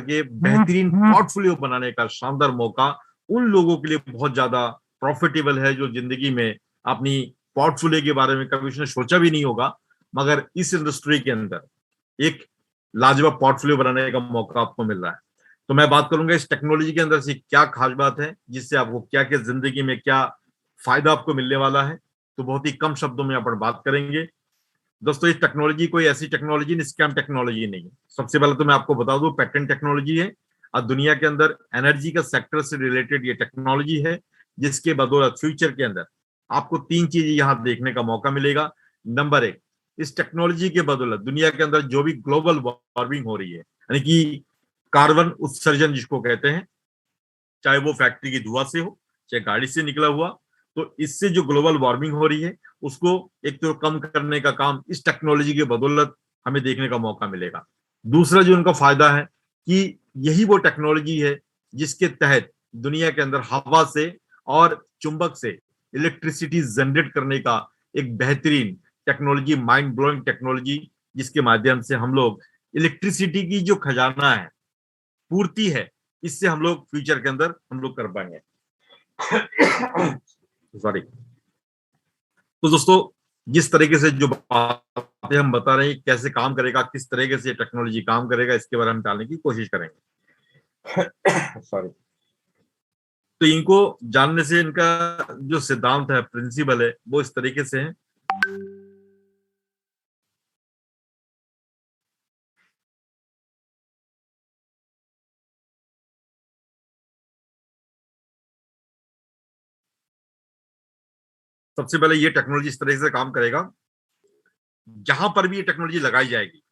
करके बेहतरीन पोर्टफोलियो बनाने का शानदार मौका उन लोगों के लिए बहुत ज्यादा प्रॉफिटेबल है जो जिंदगी में अपनी पोर्टफोलियो के बारे में कभी उसने सोचा भी नहीं होगा, मगर इस इंडस्ट्री के अंदर एक लाजवाब पोर्टफोलियो बनाने का मौका आपको मिल रहा है। तो मैं बात करूंगा इस टेक्नोलॉजी के अंदर से क्या खास बात है, जिससे आपको क्या क्या जिंदगी में क्या फायदा आपको मिलने वाला है। तो बहुत ही कम शब्दों में अपन बात करेंगे। दोस्तों, ये टेक्नोलॉजी कोई ऐसी टेक्नोलॉजी नहीं, स्कैम टेक्नोलॉजी नहीं है। सबसे पहले तो मैं आपको बता दूं, पेटेंट टेक्नोलॉजी है और दुनिया के अंदर एनर्जी का सेक्टर से रिलेटेड ये टेक्नोलॉजी है, जिसके बदौलत फ्यूचर के अंदर आपको तीन चीजें यहां देखने का मौका मिलेगा। नंबर एक, इस टेक्नोलॉजी के बदौलत दुनिया के अंदर जो भी ग्लोबल वार्मिंग हो रही है, यानी कि कार्बन उत्सर्जन जिसको कहते हैं, चाहे वो फैक्ट्री की धुआं से हो, चाहे गाड़ी से निकला हुआ, तो इससे जो ग्लोबल वार्मिंग हो रही है उसको एक तो कम करने का काम इस टेक्नोलॉजी के बदौलत हमें देखने का मौका मिलेगा। दूसरा जो उनका फायदा है कि यही वो टेक्नोलॉजी है जिसके तहत दुनिया के अंदर हवा से और चुंबक से इलेक्ट्रिसिटी जनरेट करने का एक बेहतरीन टेक्नोलॉजी, माइंड ब्लोइंग टेक्नोलॉजी, जिसके माध्यम से हम लोग इलेक्ट्रिसिटी की जो खजाना है, पूर्ति है, इससे हम लोग फ्यूचर के अंदर हम लोग कर पाएंगे। सॉरी। तो दोस्तों, जिस तरीके से जो बातें हम बता रहे हैं कैसे काम करेगा, किस तरीके से टेक्नोलॉजी काम करेगा, इसके बारे में हम जानने की कोशिश करेंगे। सॉरी। तो इनको जानने से इनका जो सिद्धांत है, प्रिंसिपल है, वो इस तरीके से है। सबसे पहले ये टेक्नोलॉजी इस तरीके से काम करेगा, जहां पर भी ये टेक्नोलॉजी लगाई जाएगी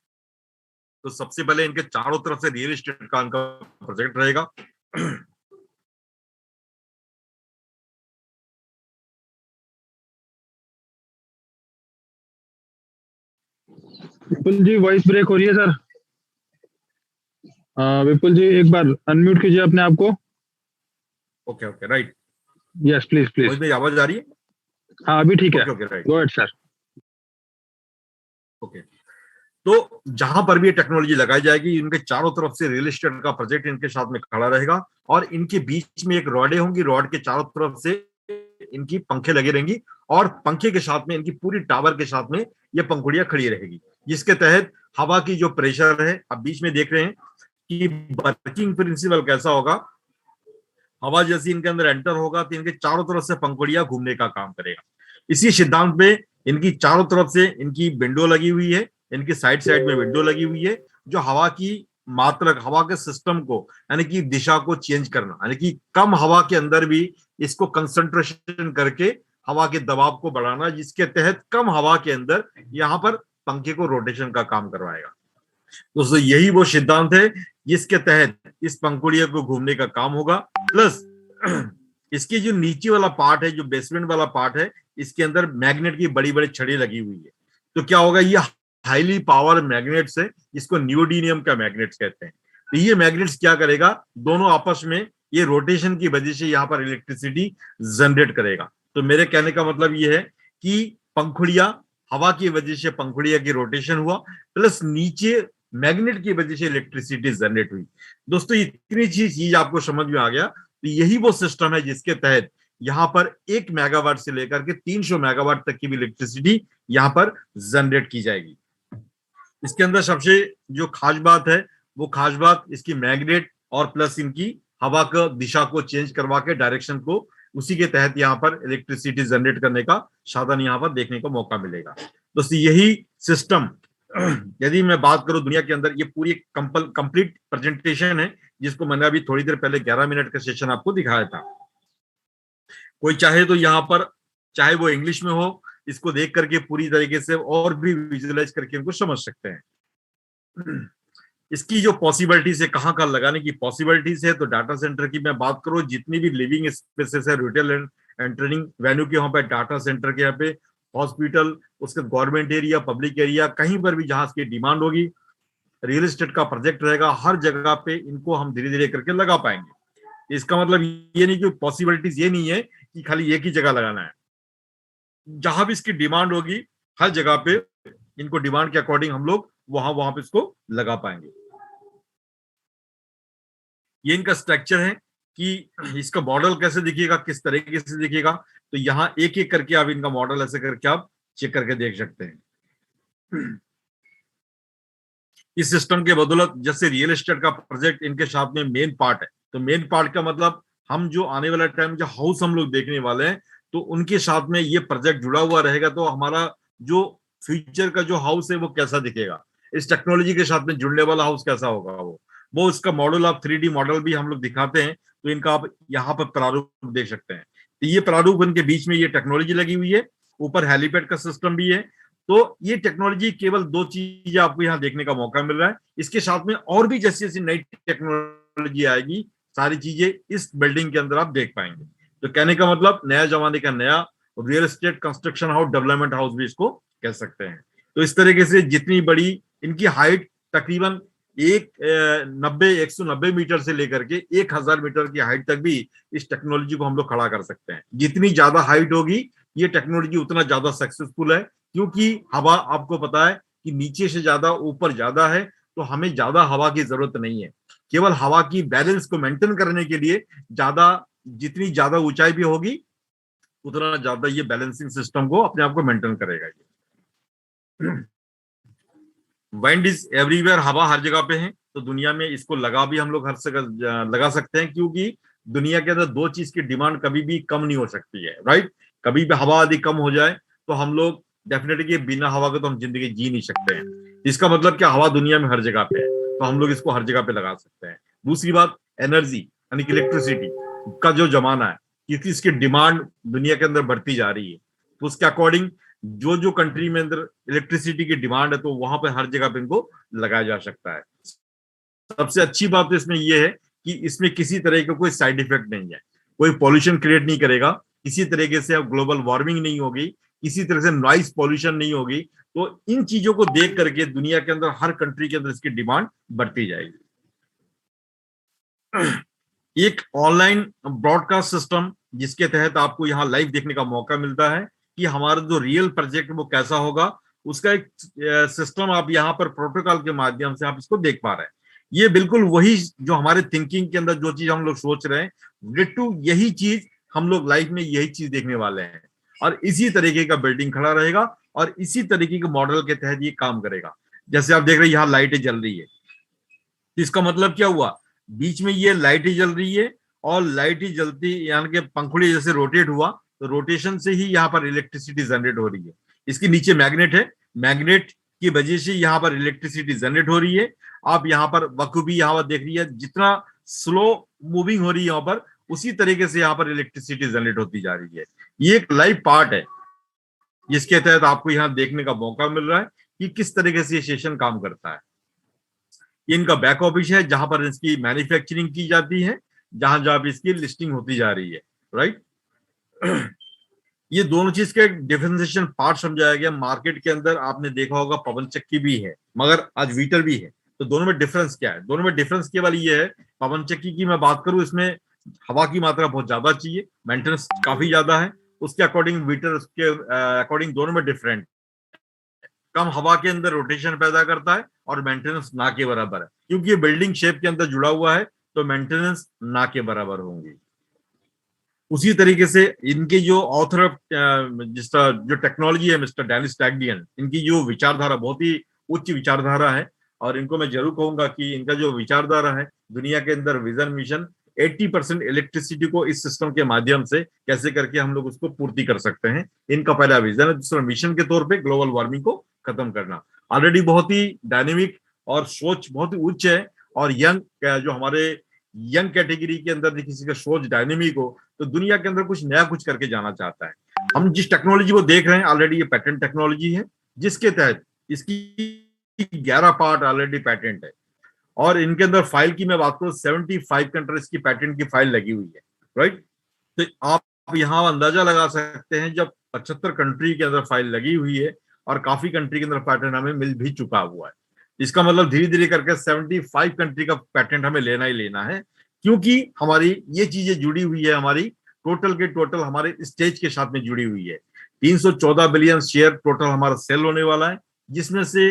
तो सबसे पहले इनके चारों तरफ से रियल एस्टेट का इनका प्रोजेक्ट रहेगा। विपुल जी, वॉइस ब्रेक हो रही है सर। विपुल जी, एक बार अनम्यूट कीजिए अपने आप को। Okay okay, right. Yes, please please. मेरी आवाज आ रही है? हाँ, अभी ठीक है। Okay okay, right. Go ahead sir. Okay. तो जहां पर भी ये टेक्नोलॉजी लगाई जाएगी, इनके चारों तरफ से रियल एस्टेट का प्रोजेक्ट इनके साथ में खड़ा रहेगा और इनके बीच में एक रॉडें होंगी, रॉड के चारों तरफ से इनकी पंखे लगे रहेंगी और पंखे के साथ में इनकी पूरी टावर के साथ में ये पंखुड़ियां खड़ी रहेगी, जिसके तहत हवा की जो प्रेशर है, आप बीच में देख रहे हैं कि वर्किंग प्रिंसिपल कैसा होगा। हवा जैसी इनके अंदर एंटर होगा तो इनके चारों तरफ से पंखुड़ियां घूमने का काम करेगा। इसी सिद्धांत में इनकी चारों तरफ से इनकी विंडो लगी हुई है, इनकी साइड साइड में विंडो लगी हुई है, जो हवा की मात्रा, हवा के सिस्टम को, यानी कि दिशा को चेंज करना, यानी कि कम हवा के अंदर भी इसको कंसंट्रेशन करके हवा के दबाव को बढ़ाना, जिसके तहत कम हवा के अंदर यहाँ पर पंखे को रोटेशन का काम करवाएगा। दोस्तों, यही वो सिद्धांत है जिसके तहत इस पंखुड़ियों को घूमने का काम होगा। प्लस इसकी जो नीचे वाला पार्ट है, जो बेसमेंट वाला पार्ट है, इसके अंदर मैग्नेट की बड़ी बड़ी छड़ी लगी हुई है। तो क्या होगा, ये हाईली पावर मैग्नेट्स है, इसको नियोडीनियम का मैग्नेट्स कहते हैं। तो ये मैग्नेट्स क्या करेगा, दोनों आपस में ये रोटेशन की वजह से यहाँ पर इलेक्ट्रिसिटी जनरेट करेगा। तो मेरे कहने का मतलब ये है कि पंखुड़िया, हवा की वजह से पंखुड़िया की रोटेशन हुआ, प्लस नीचे मैग्नेट की वजह से इलेक्ट्रिसिटी जनरेट हुई। दोस्तों, इतनी चीज आपको समझ में आ गया। तो यही वो सिस्टम है जिसके तहत यहां पर 1 मेगावाट से लेकर के 300 मेगावाट तक की भी इलेक्ट्रिसिटी यहां पर जनरेट की जाएगी। इसके अंदर सबसे जो खास बात है, वो खास बात इसकी मैग्नेट और प्लस इनकी हवा का दिशा को चेंज करवा के डायरेक्शन को, उसी के तहत यहाँ पर इलेक्ट्रिसिटी जनरेट करने का साधन यहाँ पर देखने को मौका मिलेगा। दोस्तों, यही सिस्टम, यदि मैं बात करूं दुनिया के अंदर, ये पूरी कंप्लीट प्रेजेंटेशन है, जिसको मैंने अभी थोड़ी देर पहले 11 मिनट का सेशन आपको दिखाया था। कोई चाहे तो यहाँ पर, चाहे वो इंग्लिश में हो, इसको देख करके पूरी तरीके से और भी विजुअलाइज करके इनको समझ सकते हैं। इसकी जो पॉसिबिलिटीज है, कहाँ कहाँ लगाने की पॉसिबिलिटीज है, तो डाटा सेंटर की मैं बात करूं, जितनी भी लिविंग स्पेसेस है, रिटेल एंड ट्रेनिंग वेन्यू के यहाँ पे, डाटा सेंटर के यहाँ पे, हॉस्पिटल, उसके गवर्नमेंट एरिया, पब्लिक एरिया, कहीं पर भी जहां इसकी डिमांड होगी, रियल एस्टेट का प्रोजेक्ट रहेगा, हर जगह पे इनको हम धीरे धीरे करके लगा पाएंगे। इसका मतलब ये नहीं कि पॉसिबिलिटीज ये नहीं है कि खाली एक ही जगह लगाना है। जहां भी इसकी डिमांड होगी, हर जगह पे इनको डिमांड के अकॉर्डिंग हम लोग वहां वहां पे इसको लगा पाएंगे। ये इनका स्ट्रक्चर है कि इसका मॉडल कैसे दिखेगा, किस तरीके से दिखेगा। तो यहाँ एक एक करके आप इनका मॉडल ऐसे करके आप चेक करके देख सकते हैं। इस सिस्टम के बदौलत जैसे रियल एस्टेट का प्रोजेक्ट इनके साथ में मेन पार्ट है, तो मेन पार्ट का मतलब हम जो आने वाला टाइम जो हाउस हम लोग देखने वाले हैं, तो उनके साथ में ये प्रोजेक्ट जुड़ा हुआ रहेगा। तो हमारा जो फ्यूचर का जो हाउस है वो कैसा दिखेगा, इस टेक्नोलॉजी के साथ में जुड़ने वाला हाउस कैसा होगा, वो इसका मॉडल आप 3D मॉडल भी हम लोग दिखाते हैं। तो इनका आप यहाँ पर प्रारूप देख सकते हैं। तो ये प्रारूप, इनके बीच में ये टेक्नोलॉजी लगी हुई है, ऊपर हेलीपैड का सिस्टम भी है। तो ये टेक्नोलॉजी, केवल दो चीजें आपको यहाँ देखने का मौका मिल रहा है। इसके साथ में और भी जैसी जैसी नई टेक्नोलॉजी आएगी, सारी चीजें इस बिल्डिंग के अंदर आप देख पाएंगे। तो कहने का मतलब नया जमाने का नया real estate construction house, development house भी इसको कह सकते हैं। तो इस तरीके से जितनी बड़ी इनकी हाइट, तकरीबन 190 मीटर से लेकर के 1000 मीटर की हाइट तक भी इस टेक्नोलॉजी को हम लोग खड़ा कर सकते हैं। जितनी ज्यादा हाइट होगी ये टेक्नोलॉजी उतना ज्यादा सक्सेसफुल है, क्योंकि हवा आपको पता है कि नीचे से ज्यादा ऊपर ज्यादा है। तो हमें ज्यादा हवा की जरूरत नहीं है, केवल हवा की बैलेंस को मेंटेन करने के लिए जितनी ज्यादा ऊंचाई भी होगी उतना ज्यादा ये बैलेंसिंग सिस्टम को अपने आप को मेंटेन करेगा। ये वाइंड इज एवरीवेयर, हवा हर जगह पे है। तो दुनिया में इसको लगा भी हम लोग हर जगह लगा सकते हैं, क्योंकि दुनिया के अंदर दो चीज की डिमांड कभी भी कम नहीं हो सकती है, राइट। कभी भी हवा यदि कम हो जाए तो हम लोग डेफिनेटली बिना हवा के तो हम जिंदगी जी नहीं सकते हैं। इसका मतलब क्या, हवा दुनिया में हर जगह पे है, तो हम लोग इसको हर जगह पे लगा सकते हैं। दूसरी बात, एनर्जी यानी कि इलेक्ट्रिसिटी का जो जमाना है, क्योंकि इसकी डिमांड दुनिया के अंदर बढ़ती जा रही है, तो उसके अकॉर्डिंग जो जो कंट्री में अंदर इलेक्ट्रिसिटी की डिमांड है, तो वहां पे हर जगह पे इनको लगाया जा सकता है। सबसे अच्छी बात तो इसमें यह है कि इसमें किसी तरह का कोई साइड इफेक्ट नहीं है, कोई पॉल्यूशन क्रिएट नहीं करेगा, किसी तरीके से अब ग्लोबल वार्मिंग नहीं होगी, किसी तरह से नॉइस पॉल्यूशन नहीं होगी। तो इन चीजों को देख करके दुनिया के अंदर हर कंट्री के अंदर इसकी डिमांड बढ़ती जाएगी। एक ऑनलाइन ब्रॉडकास्ट सिस्टम, जिसके तहत आपको यहाँ लाइव देखने का मौका मिलता है कि हमारा जो रियल प्रोजेक्ट वो कैसा होगा, उसका एक सिस्टम आप यहाँ पर प्रोटोकॉल के माध्यम से आप इसको देख पा रहे हैं। ये बिल्कुल वही जो हमारे थिंकिंग के अंदर जो चीज हम लोग सोच रहे हैं, डिट्टू यही चीज हम लोग लाइफ में यही चीज देखने वाले हैं। और इसी तरीके का बिल्डिंग खड़ा रहेगा और इसी तरीके के मॉडल के तहत ये काम करेगा। जैसे आप देख रहे हैं यहाँ लाइटें जल रही है, इसका मतलब क्या हुआ, बीच में ये लाइटें जल रही है और लाइट ही जलती, यानी कि पंखुड़ी जैसे रोटेट हुआ, तो रोटेशन से ही यहाँ पर इलेक्ट्रिसिटी जनरेट हो रही है। इसके नीचे मैग्नेट है, मैग्नेट की वजह से यहाँ पर इलेक्ट्रिसिटी जनरेट हो रही है। आप यहाँ पर वक्र भी यहाँ पर देख रही है, जितना स्लो मूविंग हो रही है यहाँ पर, उसी तरीके से यहाँ पर इलेक्ट्रिसिटी जनरेट होती जा रही है। ये एक लाइव पार्ट है, जिसके तहत आपको यहाँ देखने का मौका मिल रहा है कि किस तरीके से ये स्टेशन काम करता है। इनका बैक ऑफिस है, जहां पर इसकी मैन्युफैक्चरिंग की जाती है, जहां जहां इसकी लिस्टिंग होती जा रही है, राइट। ये दोनों चीज का एक डिफरेंशिएशन पार्ट समझाया गया। मार्केट के अंदर आपने देखा होगा पवन चक्की भी है, मगर आज वीटर भी है। तो दोनों में डिफरेंस क्या है, दोनों में डिफरेंस केवल ये है, पवन चक्की की मैं बात करूं, इसमें हवा की मात्रा बहुत ज्यादा चाहिए, मेंटेनेंस काफी ज्यादा है, उसके अकॉर्डिंग वीटर उसके अकॉर्डिंग दोनों में डिफरेंट। कम हवा के अंदर रोटेशन पैदा करता है और मेंटेनेंस ना के बराबर है, क्योंकि ये बिल्डिंग शेप के अंदर जुड़ा हुआ है, तो मेंटेनेंस ना के बराबर होंगी। उसी तरीके से इनके जो ऑथर ऑफ जिसका जो टेक्नोलॉजी है, मिस्टर डेनिस टैगडियन, इनकी जो विचारधारा बहुत ही उच्च विचारधारा है। और इनको मैं जरूर कहूंगा कि इनका जो विचारधारा है, दुनिया के अंदर विजन मिशन 80% इलेक्ट्रिसिटी को इस सिस्टम के माध्यम से कैसे करके हम लोग उसको पूर्ति कर सकते हैं, इनका पहला विजन है। दूसरा मिशन के तौर पे ग्लोबल वार्मिंग को खत्म करना। ऑलरेडी बहुत ही डायनेमिक और सोच बहुत ही उच्च है, और यंग जो हमारे यंग कैटेगरी के अंदर किसी का सोच डायनेमिक हो, तो दुनिया के अंदर कुछ नया कुछ करके जाना चाहता है। हम जिस टेक्नोलॉजी को देख रहे हैं, ऑलरेडी ये पैटेंट टेक्नोलॉजी है, जिसके तहत इसकी 11 पार्ट ऑलरेडी पैटेंट है। और इनके अंदर फाइल की मैं बात करूं, 75 कंट्रीज की पैटेंट की फाइल लगी हुई है, राइट। तो आप यहाँ अंदाजा लगा सकते हैं, जब 75 कंट्री के अंदर फाइल लगी हुई है और काफी कंट्री के अंदर पैटेंट हमें मिल भी चुका हुआ है, इसका मतलब धीरे धीरे करके 75 कंट्री का पैटेंट हमें लेना ही लेना है, क्योंकि हमारी ये चीजें जुड़ी हुई है, हमारी टोटल के टोटल हमारे स्टेज के साथ में जुड़ी हुई है। 314 बिलियन शेयर टोटल हमारा सेल होने वाला है, जिसमें से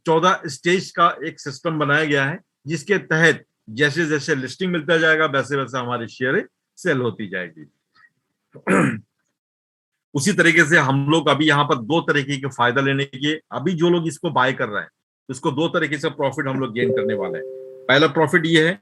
14 स्टेज का एक सिस्टम बनाया गया है, जिसके तहत जैसे जैसे लिस्टिंग मिलता जाएगा वैसे वैसे हमारी शेयर सेल होती जाएगी। उसी तरीके से हम लोग अभी यहाँ पर दो तरीके के फायदा लेने के, अभी जो लोग इसको बाय कर रहे हैं इसको दो तरीके से प्रॉफिट हम लोग गेन करने वाले हैं। पहला प्रॉफिट ये है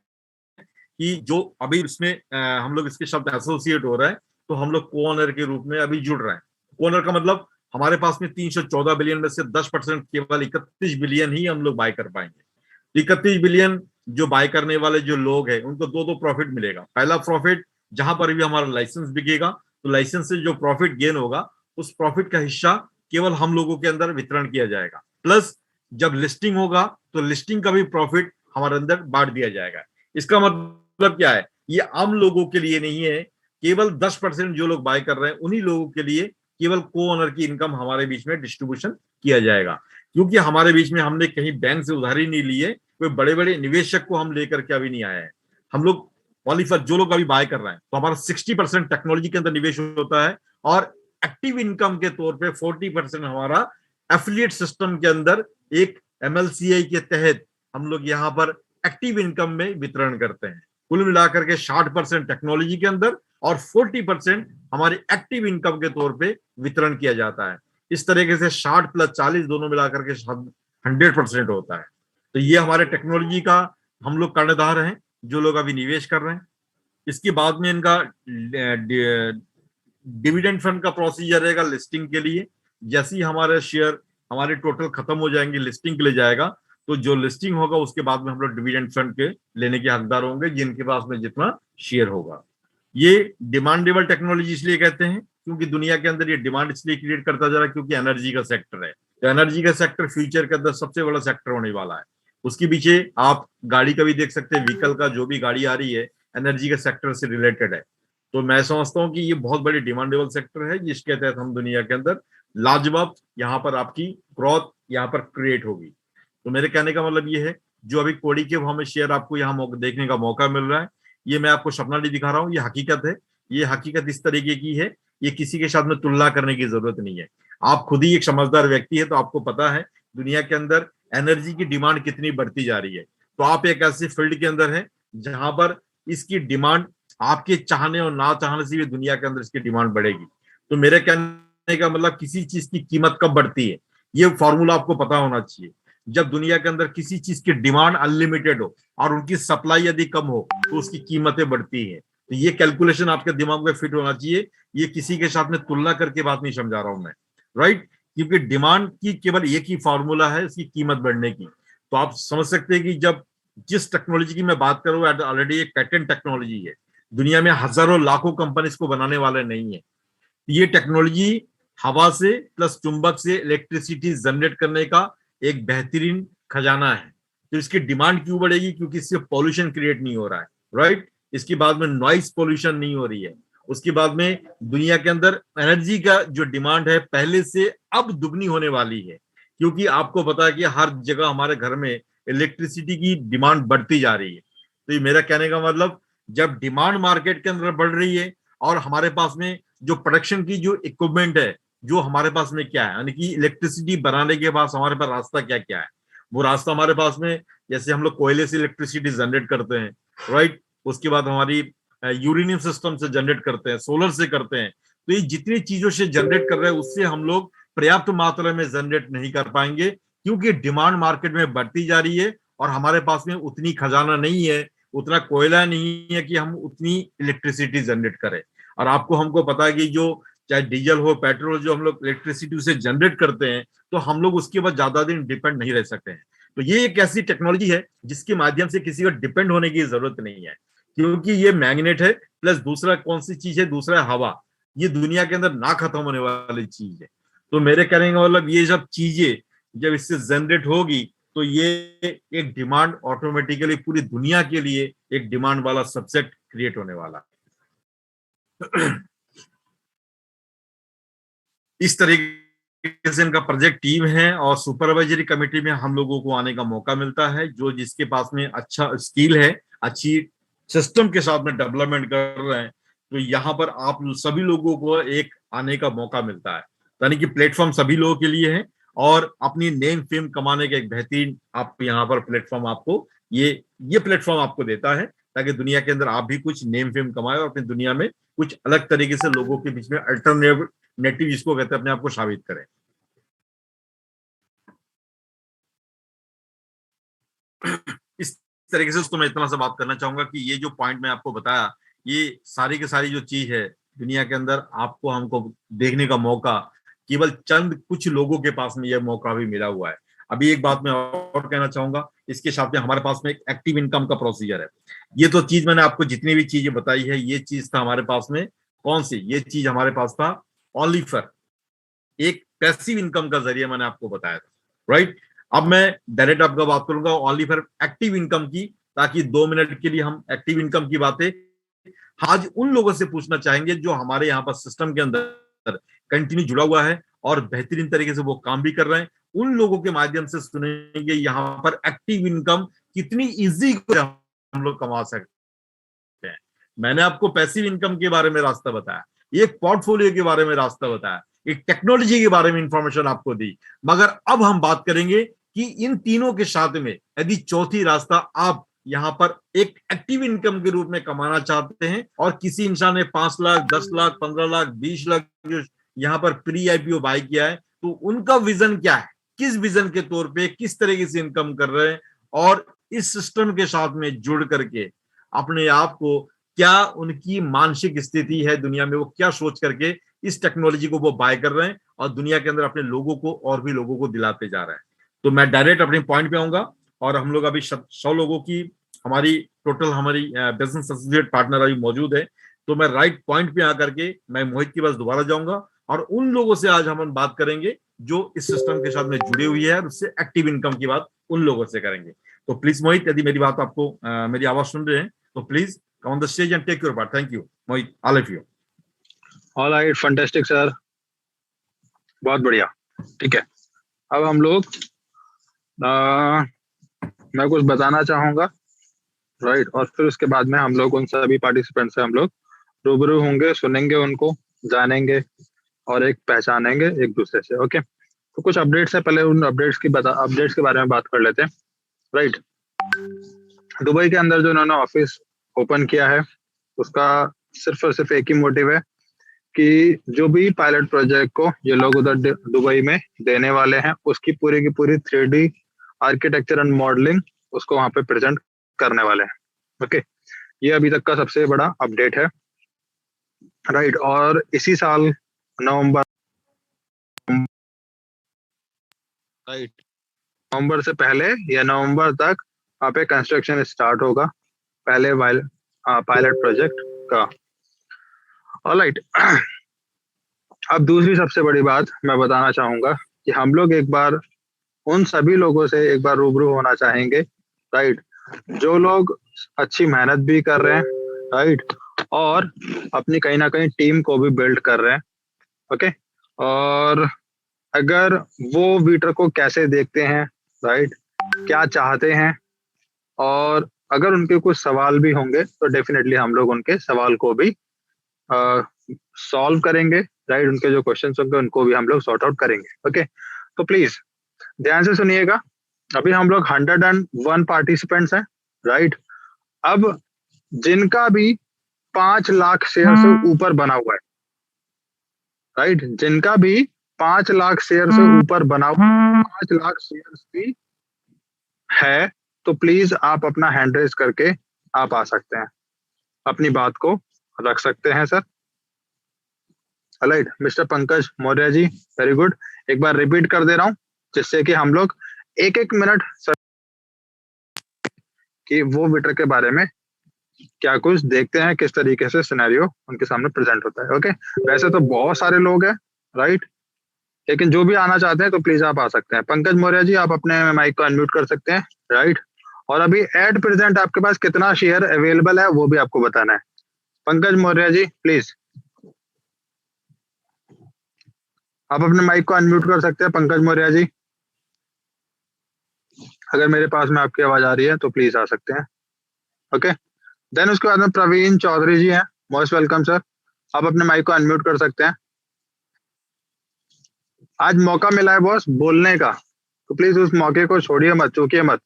कि जो अभी इसमें हम लोग इसके शब्द एसोसिएट हो रहा है, तो हम लोग को ओनर के रूप में अभी जुड़ रहे हैं। को ओनर का मतलब हमारे पास में 314 बिलियन में से 10% केवल 31 बिलियन ही हम लोग बाय कर पाएंगे। 31 बिलियन जो बाय करने वाले जो लोग हैं उनको दो दो प्रॉफिट मिलेगा। पहला प्रॉफिट, जहां पर भी हमारा लाइसेंस बिकेगा तो लाइसेंस से जो प्रॉफिट गेन होगा उस प्रॉफिट का हिस्सा केवल हम लोगों के अंदर वितरण किया जाएगा। प्लस जब लिस्टिंग होगा तो लिस्टिंग का भी प्रॉफिट हमारे अंदर बांट दिया जाएगा। इसका मतलब क्या है, ये आम लोगों के लिए नहीं है, केवल 10% जो लोग बाय कर रहे हैं उन्हीं लोगों के लिए केवल को ओनर की इनकम हमारे बीच में डिस्ट्रीब्यूशन किया जाएगा। क्योंकि हमारे बीच में हमने कहीं बैंक से उधारी नहीं ली है, कोई बड़े बड़े निवेशक को हम लेकर के अभी नहीं आए हैं। हम लोग क्वालिफाई जो लोग अभी बाय कर रहे हैं तो हमारा 60% टेक्नोलॉजी के अंदर निवेश होता है और एक्टिव इनकम के तौर पे 40% हमारा एफिलिएट सिस्टम के अंदर एक एमएलसीआई के तहत हम लोग यहाँ पर एक्टिव इनकम में वितरण करते हैं। कुल मिलाकर के 60% टेक्नोलॉजी के अंदर और 40% हमारी एक्टिव इनकम के तौर पे वितरण किया जाता है। इस तरीके से 60 प्लस 40 दोनों मिलाकर के 100% होता है। तो ये हमारे टेक्नोलॉजी का हम लोग कर्णधार हैं जो लोग अभी निवेश कर रहे हैं। इसके बाद में इनका डिविडेंड फंड का प्रोसीजर रहेगा लिस्टिंग के लिए। जैसे ही हमारे शेयर हमारे टोटल खत्म हो जाएंगे लिस्टिंग के लिए जाएगा, तो जो लिस्टिंग होगा उसके बाद में हम लोग डिविडेंड फंड के लेने के हकदार होंगे जिनके पास में जितना शेयर होगा। ये डिमांडेबल टेक्नोलॉजी इसलिए कहते हैं क्योंकि दुनिया के अंदर ये डिमांड इसलिए क्रिएट करता जा रहा है क्योंकि एनर्जी का सेक्टर है। तो एनर्जी का सेक्टर फ्यूचर के अंदर सबसे बड़ा सेक्टर होने वाला है। उसके पीछे आप गाड़ी का भी देख सकते हैं, व्हीकल का जो भी गाड़ी आ रही है एनर्जी के सेक्टर से रिलेटेड है। तो मैं समझता हूँ कि ये बहुत बड़ी डिमांडेबल सेक्टर है जिसके तहत हम दुनिया के अंदर लाजवाब यहाँ पर आपकी ग्रोथ यहाँ पर क्रिएट होगी। तो मेरे कहने का मतलब ये है, जो अभी कोडी के हमें शेयर आपको यहाँ देखने का मौका मिल रहा है, ये मैं आपको सपना नहीं दिखा रहा हूँ, ये हकीकत है। ये हकीकत इस तरीके की है, ये किसी के साथ में तुलना करने की जरूरत नहीं है। आप खुद ही एक समझदार व्यक्ति है तो आपको पता है दुनिया के अंदर एनर्जी की डिमांड कितनी बढ़ती जा रही है। तो आप एक ऐसे फील्ड के अंदर है जहां पर इसकी डिमांड आपके चाहने और ना चाहने से भी दुनिया के अंदर इसकी डिमांड बढ़ेगी। तो मेरे कहने का मतलब किसी चीज की कीमत कब बढ़ती है ये फॉर्मूला आपको पता होना चाहिए। जब दुनिया के अंदर किसी चीज की डिमांड अनलिमिटेड हो और उनकी सप्लाई यदि कम हो तो उसकी कीमतें बढ़ती हैं। तो ये कैलकुलेशन आपके दिमाग में फिट होना चाहिए। ये किसी के साथ में तुलना करके बात नहीं समझा रहा हूं मैं, राइट? क्योंकि डिमांड की केवल एक ही फॉर्मूला है इसकी कीमत बढ़ने की। तो आप समझ सकते हैं कि जब जिस टेक्नोलॉजी की मैं बात करूँ ऑलरेडी एक पैटेंट टेक्नोलॉजी है, दुनिया में हजारों लाखों कंपनी इसको बनाने वाले नहीं है। ये टेक्नोलॉजी हवा से प्लस चुंबक से इलेक्ट्रिसिटी जनरेट करने का एक बेहतरीन खजाना है। तो इसकी डिमांड क्यों बढ़ेगी? क्योंकि इससे पॉल्यूशन क्रिएट नहीं हो रहा है, राइट? इसके बाद में नॉइस पॉल्यूशन नहीं हो रही है। उसके बाद में दुनिया के अंदर एनर्जी का जो डिमांड है पहले से अब दुगनी होने वाली है, क्योंकि आपको पता है कि हर जगह हमारे घर में इलेक्ट्रिसिटी की डिमांड बढ़ती जा रही है। तो ये मेरा कहने का मतलब, जब डिमांड मार्केट के अंदर बढ़ रही है और हमारे पास में जो प्रोडक्शन की जो इक्विपमेंट है, जो हमारे पास में क्या है, यानी कि इलेक्ट्रिसिटी बनाने के बाद हमारे पास रास्ता क्या क्या है, वो रास्ता हमारे पास में, जैसे हम लोग कोयले से इलेक्ट्रिसिटी जनरेट करते हैं, राइट? उसके बाद हमारी यूरेनियम सिस्टम से जनरेट करते हैं, सोलर से करते हैं। तो ये जितनी चीजों से जनरेट कर रहे हैं उससे हम लोग पर्याप्त मात्रा में जनरेट नहीं कर पाएंगे, क्योंकि डिमांड मार्केट में बढ़ती जा रही है और हमारे पास में उतनी खजाना नहीं है, उतना कोयला नहीं है कि हम उतनी इलेक्ट्रिसिटी जनरेट करें। और आपको हमको पता है कि जो चाहे डीजल हो पेट्रोल, जो हम लोग इलेक्ट्रिसिटी से जनरेट करते हैं, तो हम लोग उसके बाद ज्यादा दिन डिपेंड नहीं रह सकते हैं। तो ये एक ऐसी टेक्नोलॉजी है जिसके माध्यम से किसी को डिपेंड होने की जरूरत नहीं है, क्योंकि ये मैग्नेट है। प्लस दूसरा कौन सी चीज है? दूसरा हवा। ये दुनिया के अंदर ना खत्म होने वाली चीज है। तो मेरे कहने का मतलब, ये सब चीजें जब इससे जनरेट होगी तो ये एक डिमांड ऑटोमेटिकली पूरी दुनिया के लिए एक डिमांड वाला सबसेट क्रिएट होने वाला है। इस तरीके से इनका प्रोजेक्ट टीम है और सुपरवाइजरी कमेटी में हम लोगों को आने का मौका मिलता है। जो जिसके पास में अच्छा स्किल है, अच्छी सिस्टम के साथ में डेवलपमेंट कर रहे हैं, तो यहाँ पर आप सभी लोगों को एक आने का मौका मिलता है। यानी कि प्लेटफॉर्म सभी लोगों के लिए है और अपनी नेम फेम कमाने का एक बेहतरीन आप यहाँ पर प्लेटफॉर्म आपको ये प्लेटफॉर्म आपको देता है ताकि दुनिया के अंदर आप भी कुछ नेम फेम कमाए और अपनी दुनिया में कुछ अलग तरीके से लोगों के बीच में अल्टरनेटिव जिसको कहते हैं अपने आप को साबित करें। इस तरीके से उसको मैं इतना सा बात करना चाहूंगा कि ये जो पॉइंट मैं आपको बताया, ये सारी की सारी जो चीज है दुनिया के अंदर आपको हमको देखने का मौका केवल चंद कुछ लोगों के पास में यह मौका भी मिला हुआ है। अभी एक बात मैं और कहना चाहूंगा, इसके साथ में हमारे पास में एक एक्टिव इनकम का प्रोसीजर है। ये तो चीज मैंने आपको जितनी भी चीजें बताई है, ये चीज था हमारे पास में कौन सी, ये चीज हमारे पास था ओनली फॉर एक पैसिव इनकम का जरिया मैंने आपको बताया था, राइट। अब मैं डायरेक्ट आपका बात करूंगा ओनली फॉर एक्टिव इनकम की, ताकि 2 मिनट के लिए हम एक्टिव इनकम की बातें आज उन लोगों से पूछना चाहेंगे जो हमारे यहाँ पर सिस्टम के अंदर कंटिन्यू जुड़ा हुआ है और बेहतरीन तरीके से वो काम भी कर रहे हैं। उन लोगों के माध्यम से सुनेंगे यहाँ पर एक्टिव इनकम कितनी इजी हम लोग कमा सकते हैं। मैंने आपको पैसिव इनकम के बारे में रास्ता बताया, एक पोर्टफोलियो के बारे में रास्ता बताया, एक टेक्नोलॉजी के बारे में इंफॉर्मेशन आपको दी, मगर अब हम बात करेंगे कि इन तीनों के साथ में यदि चौथी रास्ता आप यहाँ पर एक एक्टिव इनकम के रूप में कमाना चाहते हैं और किसी इंसान ने 5 लाख 10 लाख 15 लाख 20 लाख जो यहाँ पर प्री आईपीओ बाय किया है, तो उनका विजन क्या है, किस विजन के तौर पे किस तरीके से इनकम कर रहे हैं और इस सिस्टम के साथ में जुड़ करके अपने आप को क्या उनकी मानसिक स्थिति है दुनिया में, वो क्या सोच करके इस टेक्नोलॉजी को वो बाय कर रहे हैं और दुनिया के अंदर अपने लोगों को और भी लोगों को दिलाते जा रहे हैं। तो मैं डायरेक्ट अपने पॉइंट पे आऊंगा और हम लोग अभी 100 लोगों की हमारी टोटल हमारी बिजनेस एसोसिएट पार्टनर अभी मौजूद है। तो मैं राइट पॉइंट पे आकर के मैं मोहित के पास दोबारा जाऊंगा और उन लोगों से आज हम बात करेंगे जो इस सिस्टम के साथ में जुड़े हुए हैं और उससे एक्टिव इनकम की बात उन लोगों से करेंगे। तो प्लीज मोहित, यदि मेरी बात आपको मेरी आवाज सुन रहे हैं तो please come on the stage and take your part. Thank you Mohit, all of you. All right, fantastic sir, बहुत बढ़िया। ठीक है, अब हम लोग मैं कुछ बताना चाहूंगा, राइट, और फिर उसके बाद में हम लोग उन सभी पार्टिसिपेंट से हम लोग रूबरू होंगे, सुनेंगे उनको, जानेंगे और एक पहचानेंगे एक दूसरे से। ओके, तो कुछ अपडेट्स है, पहले उन अपडेट्स के बारे में बात कर लेते हैं। राइट, दुबई के अंदर जो इन्होंने ऑफिस ओपन किया है उसका सिर्फ और सिर्फ एक ही मोटिव है कि जो भी पायलट प्रोजेक्ट को ये लोग उधर दुबई में देने वाले हैं उसकी पूरी की पूरी 3D आर्किटेक्चर एंड मॉडलिंग उसको वहां पे प्रेजेंट करने वाले हैं। ओके, ये अभी तक का सबसे बड़ा अपडेट है। राइट, और इसी साल नवंबर से पहले या नवंबर तक वहाँ पे कंस्ट्रक्शन स्टार्ट होगा पहले पायलट प्रोजेक्ट का। ऑलराइट, अब दूसरी सबसे बड़ी बात मैं बताना चाहूंगा कि हम लोग एक बार उन सभी लोगों से एक बार रूबरू होना चाहेंगे, राइट, जो लोग अच्छी मेहनत भी कर रहे हैं, राइट, और अपनी कहीं ना कहीं टीम को भी बिल्ड कर रहे हैं। ओके, और अगर वो वीटर को कैसे देखते हैं, राइट, क्या चाहते हैं, और अगर उनके कुछ सवाल भी होंगे तो डेफिनेटली हम लोग उनके सवाल को भी सॉल्व करेंगे, राइट, उनके जो क्वेश्चंस होंगे उनको भी हम लोग सॉर्ट आउट करेंगे। ओके, तो प्लीज ध्यान से सुनिएगा। अभी हम लोग 101 पार्टिसिपेंट्स हैं, राइट। अब जिनका भी 5 लाख शेयर से ऊपर बना हुआ है, राइट, जिनका भी 5 लाख शेयर से ऊपर बना हुआ, 5 लाख शेयर भी है, तो प्लीज आप अपना हैंड रेज करके आप आ सकते हैं, अपनी बात को रख सकते हैं sir. Right, Mr Pankaj Maurya ji, very good. एक बार रिपीट कर दे रहा हूं जिससे कि हम लोग एक मिनट सर कि वो विटर के बारे में क्या कुछ देखते हैं, किस तरीके से सिनेरियो उनके सामने प्रेजेंट होता है। ओके, वैसे तो बहुत सारे लोग हैं, राइट, लेकिन जो भी आना चाहते हैं तो प्लीज आप आ सकते हैं। पंकज मौर्य जी, आप अपने माइक को अनम्यूट कर सकते हैं, राइट, और अभी एट प्रेजेंट आपके पास कितना शेयर अवेलेबल है वो भी आपको बताना है। पंकज मौर्य जी प्लीज, आप अपने माइक को अनम्यूट कर सकते हैं। पंकज मौर्य जी, अगर मेरे पास में आपकी आवाज आ रही है तो प्लीज आ सकते हैं। ओके, देन उसके बाद में प्रवीण चौधरी जी हैं, मोस्ट वेलकम सर, आप अपने माइक को अनम्यूट कर सकते हैं। आज मौका मिला है बॉस बोलने का, तो प्लीज उस मौके को छोड़िए मत, चूकिए मत।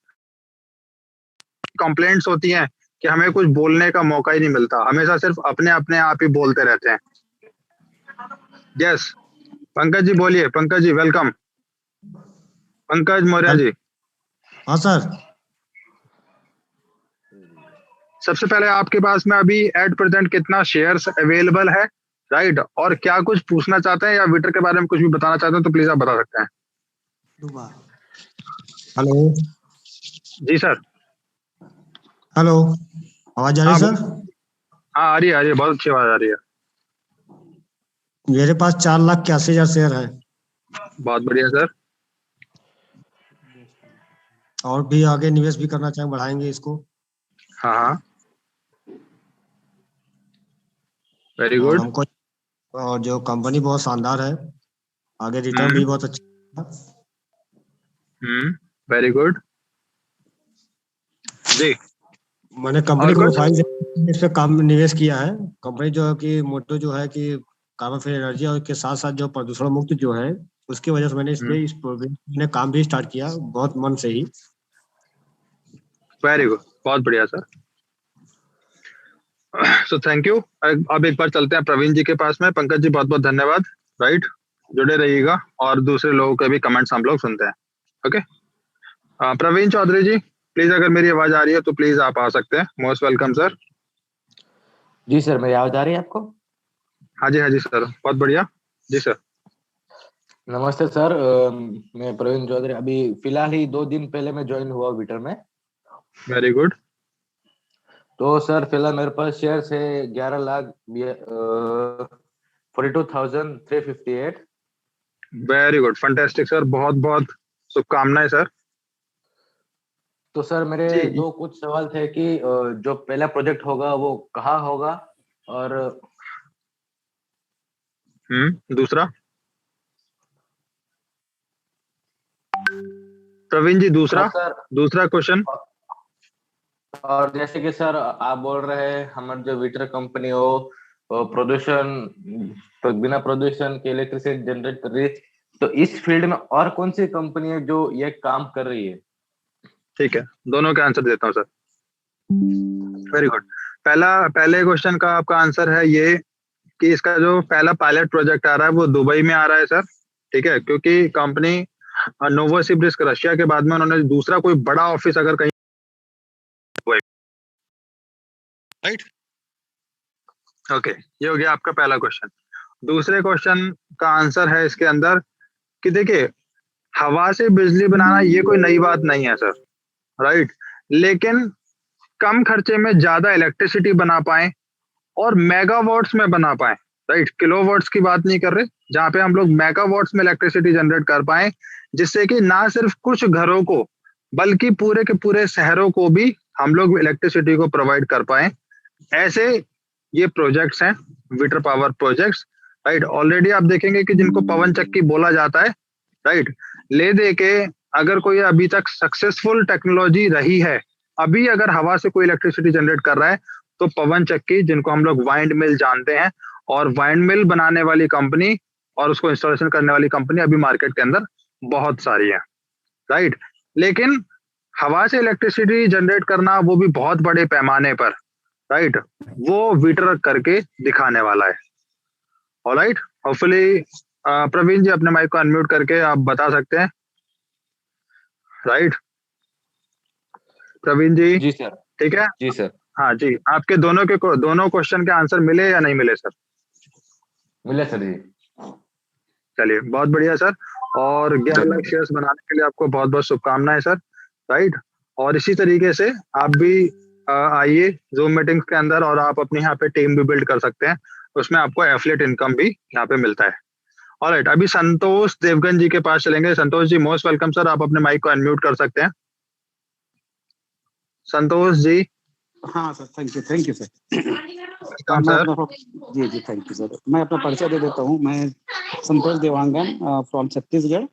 कंप्लेंट्स होती हैं कि हमें कुछ बोलने का मौका ही नहीं मिलता, हमेशा सिर्फ अपने अपने आप ही बोलते रहते हैं। यस पंकज जी बोलिए। पंकज जी वेलकम। पंकज मौर्य जी। हाँ सर। सबसे पहले आपके पास में अभी एट प्रेजेंट कितना शेयर्स अवेलेबल है, राइट? और क्या कुछ पूछना चाहते हैं या विटर के बारे में कुछ भी बताना चाहते हैं तो प्लीज आप बता सकते हैं। हेलो। जी सर। हेलो, आवाज आ रही है सर? हाँ आ रही है, बहुत अच्छी आवाज आ रही है। मेरे पास 4,81,000 शेयर है। बहुत बढ़िया सर। और भी आगे निवेश भी करना चाहें, बढ़ाएंगे इसको। हाँ हाँ वेरी और गुड। हमको, और जो कंपनी बहुत शानदार है, आगे रिटर्न भी बहुत अच्छा। वेरी गुड जी। मैंने कंपनी और को कुछ? प्रोफाइल इस पे काम निवेश किया है। कंपनी जो है कि मोटो जो है कि कार्बन फ्री एनर्जी और के साथ साथ जो प्रदूषण मुक्त जो है, उसकी वजह से मैंने इस पे इस प्रोग्राम में काम भी स्टार्ट किया बहुत मन से ही। वेरी गुड, बहुत बढ़िया सर। So thank you. अब एक बार चलते हैं प्रवीण जी के पास में। पंकज जी बहुत बहुत धन्यवाद, राइट? जुड़े रहिएगा और दूसरे लोगों के भी कमेंट्स हम लोग सुनते हैं। ओके प्रवीण चौधरी जी प्लीज, अगर मेरी आवाज आ रही है तो प्लीज आप आ सकते हैं। Most welcome sir. जी सर, मेरी आवाज आ रही है आपको? हाँ जी सर, बहुत बढ़िया जी सर। नमस्ते सर। मैं प्रवीण चौधरी, अभी फिलहाल ही 2 दिन पहले मैं ज्वाइन हुआ विटर में। Very good. तो सर फिलहाल मेरे पास शेयर है 11,42,358। वेरी गुड, फंटेस्टिक सर, बहुत बहुत शुभकामनाएं सर। तो सर मेरे जी दो कुछ सवाल थे कि जो पहला प्रोजेक्ट होगा वो कहाँ होगा, और दूसरा? प्रवीण जी दूसरा सर दूसरा क्वेश्चन। और जैसे कि सर आप बोल रहे हैं हमारी जो विटर कंपनी हो प्रदूषण, तो बिना प्रदूषण के इलेक्ट्रिसिटी जनरेट कर रही है, तो इस फील्ड में और कौन सी कंपनी है जो ये काम कर रही है? ठीक है, दोनों का आंसर देता हूँ सर। Very good. पहले क्वेश्चन का आपका आंसर है ये कि इसका जो पहला पायलट प्रोजेक्ट आ रहा है वो दुबई में आ रहा है सर। ठीक है, क्योंकि कंपनी नोवोसिबिर्स्क रशिया के बाद में उन्होंने दूसरा कोई बड़ा ऑफिस अगर कहीं, राइट? ओके, ये हो गया आपका पहला क्वेश्चन। दूसरे क्वेश्चन का आंसर है इसके अंदर कि देखिए, हवा से बिजली बनाना ये कोई नई बात नहीं है सर, राइट? लेकिन कम खर्चे में ज्यादा इलेक्ट्रिसिटी बना पाए और मेगावाट्स में बना पाए, राइट? किलोवाट्स की बात नहीं कर रहे, जहां पे हम लोग मेगावाट्स में इलेक्ट्रिसिटी जनरेट कर पाए, जिससे कि ना सिर्फ कुछ घरों को बल्कि पूरे के पूरे शहरों को भी हम लोग इलेक्ट्रिसिटी को प्रोवाइड कर पाए, ऐसे ये प्रोजेक्ट्स हैं, विटर पावर प्रोजेक्ट्स, राइट? ऑलरेडी आप देखेंगे कि जिनको पवन चक्की बोला जाता है, राइट, ले दे के अगर कोई अभी तक सक्सेसफुल टेक्नोलॉजी रही है, अभी अगर हवा से कोई इलेक्ट्रिसिटी जनरेट कर रहा है तो पवन चक्की, जिनको हम लोग वाइंड मिल जानते हैं, और वाइंड मिल बनाने वाली कंपनी और उसको इंस्टॉलेशन करने वाली कंपनी अभी मार्केट के अंदर बहुत सारी है, राइट? लेकिन हवा से इलेक्ट्रिसिटी जनरेट करना वो भी बहुत बड़े पैमाने पर, राइट, वो विटर करके दिखाने वाला है। ऑलराइट, होपफुली प्रवीण जी अपने माइक को अनम्यूट करके आप बता सकते हैं, राइट? प्रवीण जी जी सर। ठीक है? जी सर। हाँ जी, आपके दोनों क्वेश्चन के आंसर मिले या नहीं मिले सर? मिले सर जी। चलिए बहुत बढ़िया सर। और 11 लाख शेयर्स बनाने के लिए आपको बहुत बहुत शुभकामनाएं सर, राइट? और इसी तरीके से आप भी आइए जूम मीटिंग्स के अंदर और आप अपने यहाँ पे टीम भी बिल्ड कर सकते हैं, उसमें आपको एफिलिएट इनकम भी यहाँ पे मिलता है। ऑलराइट, अभी संतोष देवगन जी के पास चलेंगे। Santosh ji most welcome sir, आप अपने माइक को अनम्यूट कर सकते हैं। संतोष जी। हाँ sir, thank you sir. Welcome sir. जी थैंक यू सर। मैं अपना परिचय दे देता हूँ। मैं संतोष देवांगन फ्रॉम छत्तीसगढ़,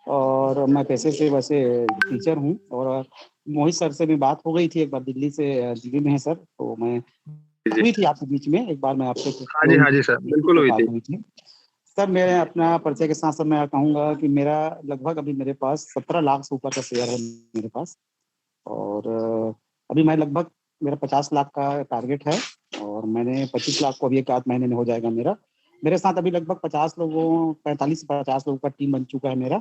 और मैं पैसे से वैसे टीचर हूँ। और मोहित सर से भी बात हो गई थी एक बार, दिल्ली में है सर, तो मैं हुई थी आपके बीच में एक बार, मैं आपसे हाँ जी सर, बिल्कुल हुई थी सर। मैं अपना परिचय के साथ मैं कहूँगा कि मेरा लगभग अभी मेरे पास 17 लाख से ऊपर का शेयर है मेरे पास। और अभी मैं लगभग, मेरा 50 लाख का टारगेट है और मैंने 25 लाख को अभी 1 महीने में हो जाएगा मेरा। मेरे साथ अभी लगभग 45 से 50 लोगों का टीम बन चुका है मेरा।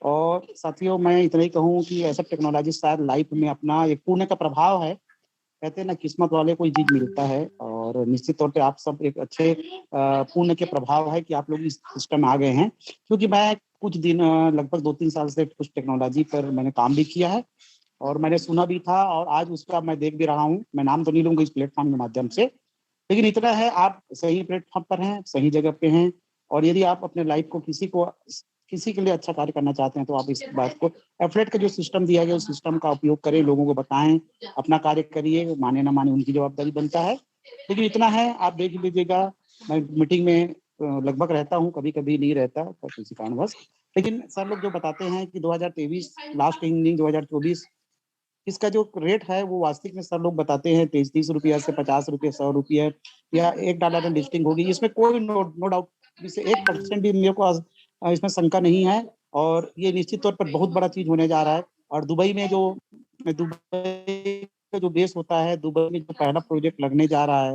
और साथियों, मैं इतना ही कहूँ कि ऐसा टेक्नोलॉजी शायद लाइफ में अपना एक पुण्य का प्रभाव है। कहते हैं ना, किस्मत वाले को चीज मिलता है, और निश्चित तौर पे आप सब एक अच्छे पुण्य के प्रभाव है कि आप लोग इस सिस्टम में आ गए हैं। क्योंकि मैं कुछ दिन लगभग 2-3 साल से कुछ टेक्नोलॉजी पर मैंने काम भी किया है और मैंने सुना भी था, और आज उसका मैं देख भी रहा हूँ। मैं नाम तो नहीं लूंगा इस प्लेटफॉर्म के माध्यम से, लेकिन इतना है, आप सही प्लेटफॉर्म पर हैं, सही जगह पे हैं। और यदि आप अपने लाइफ को किसी के लिए अच्छा कार्य करना चाहते हैं तो आप इस बात को, एफलेट का जो सिस्टम दिया गया उस सिस्टम का उपयोग करें, लोगों को बताएं, अपना कार्य करिए, माने ना माने उनकी जवाबदारी बनता है। लेकिन इतना है, आप देख लीजिएगा, मैं मीटिंग में लगभग रहता हूँ, कभी कभी नहीं रहता किसी कारणवश। लेकिन सर लोग जो बताते हैं कि 2023 लास्ट इनिंग 2024 इसका जो रेट है वो वास्तविक में सर लोग बताते हैं 30 रुपया से 50 रुपये, 100 रुपये या $1 में लिस्टिंग होगी। इसमें कोई नो डाउट, इससे 1% भी मेरे को इसमें शंका नहीं है। और ये निश्चित तौर पर बहुत बड़ा चीज होने जा रहा है। और दुबई का जो बेस होता है, दुबई में जो पहला प्रोजेक्ट लगने जा रहा है,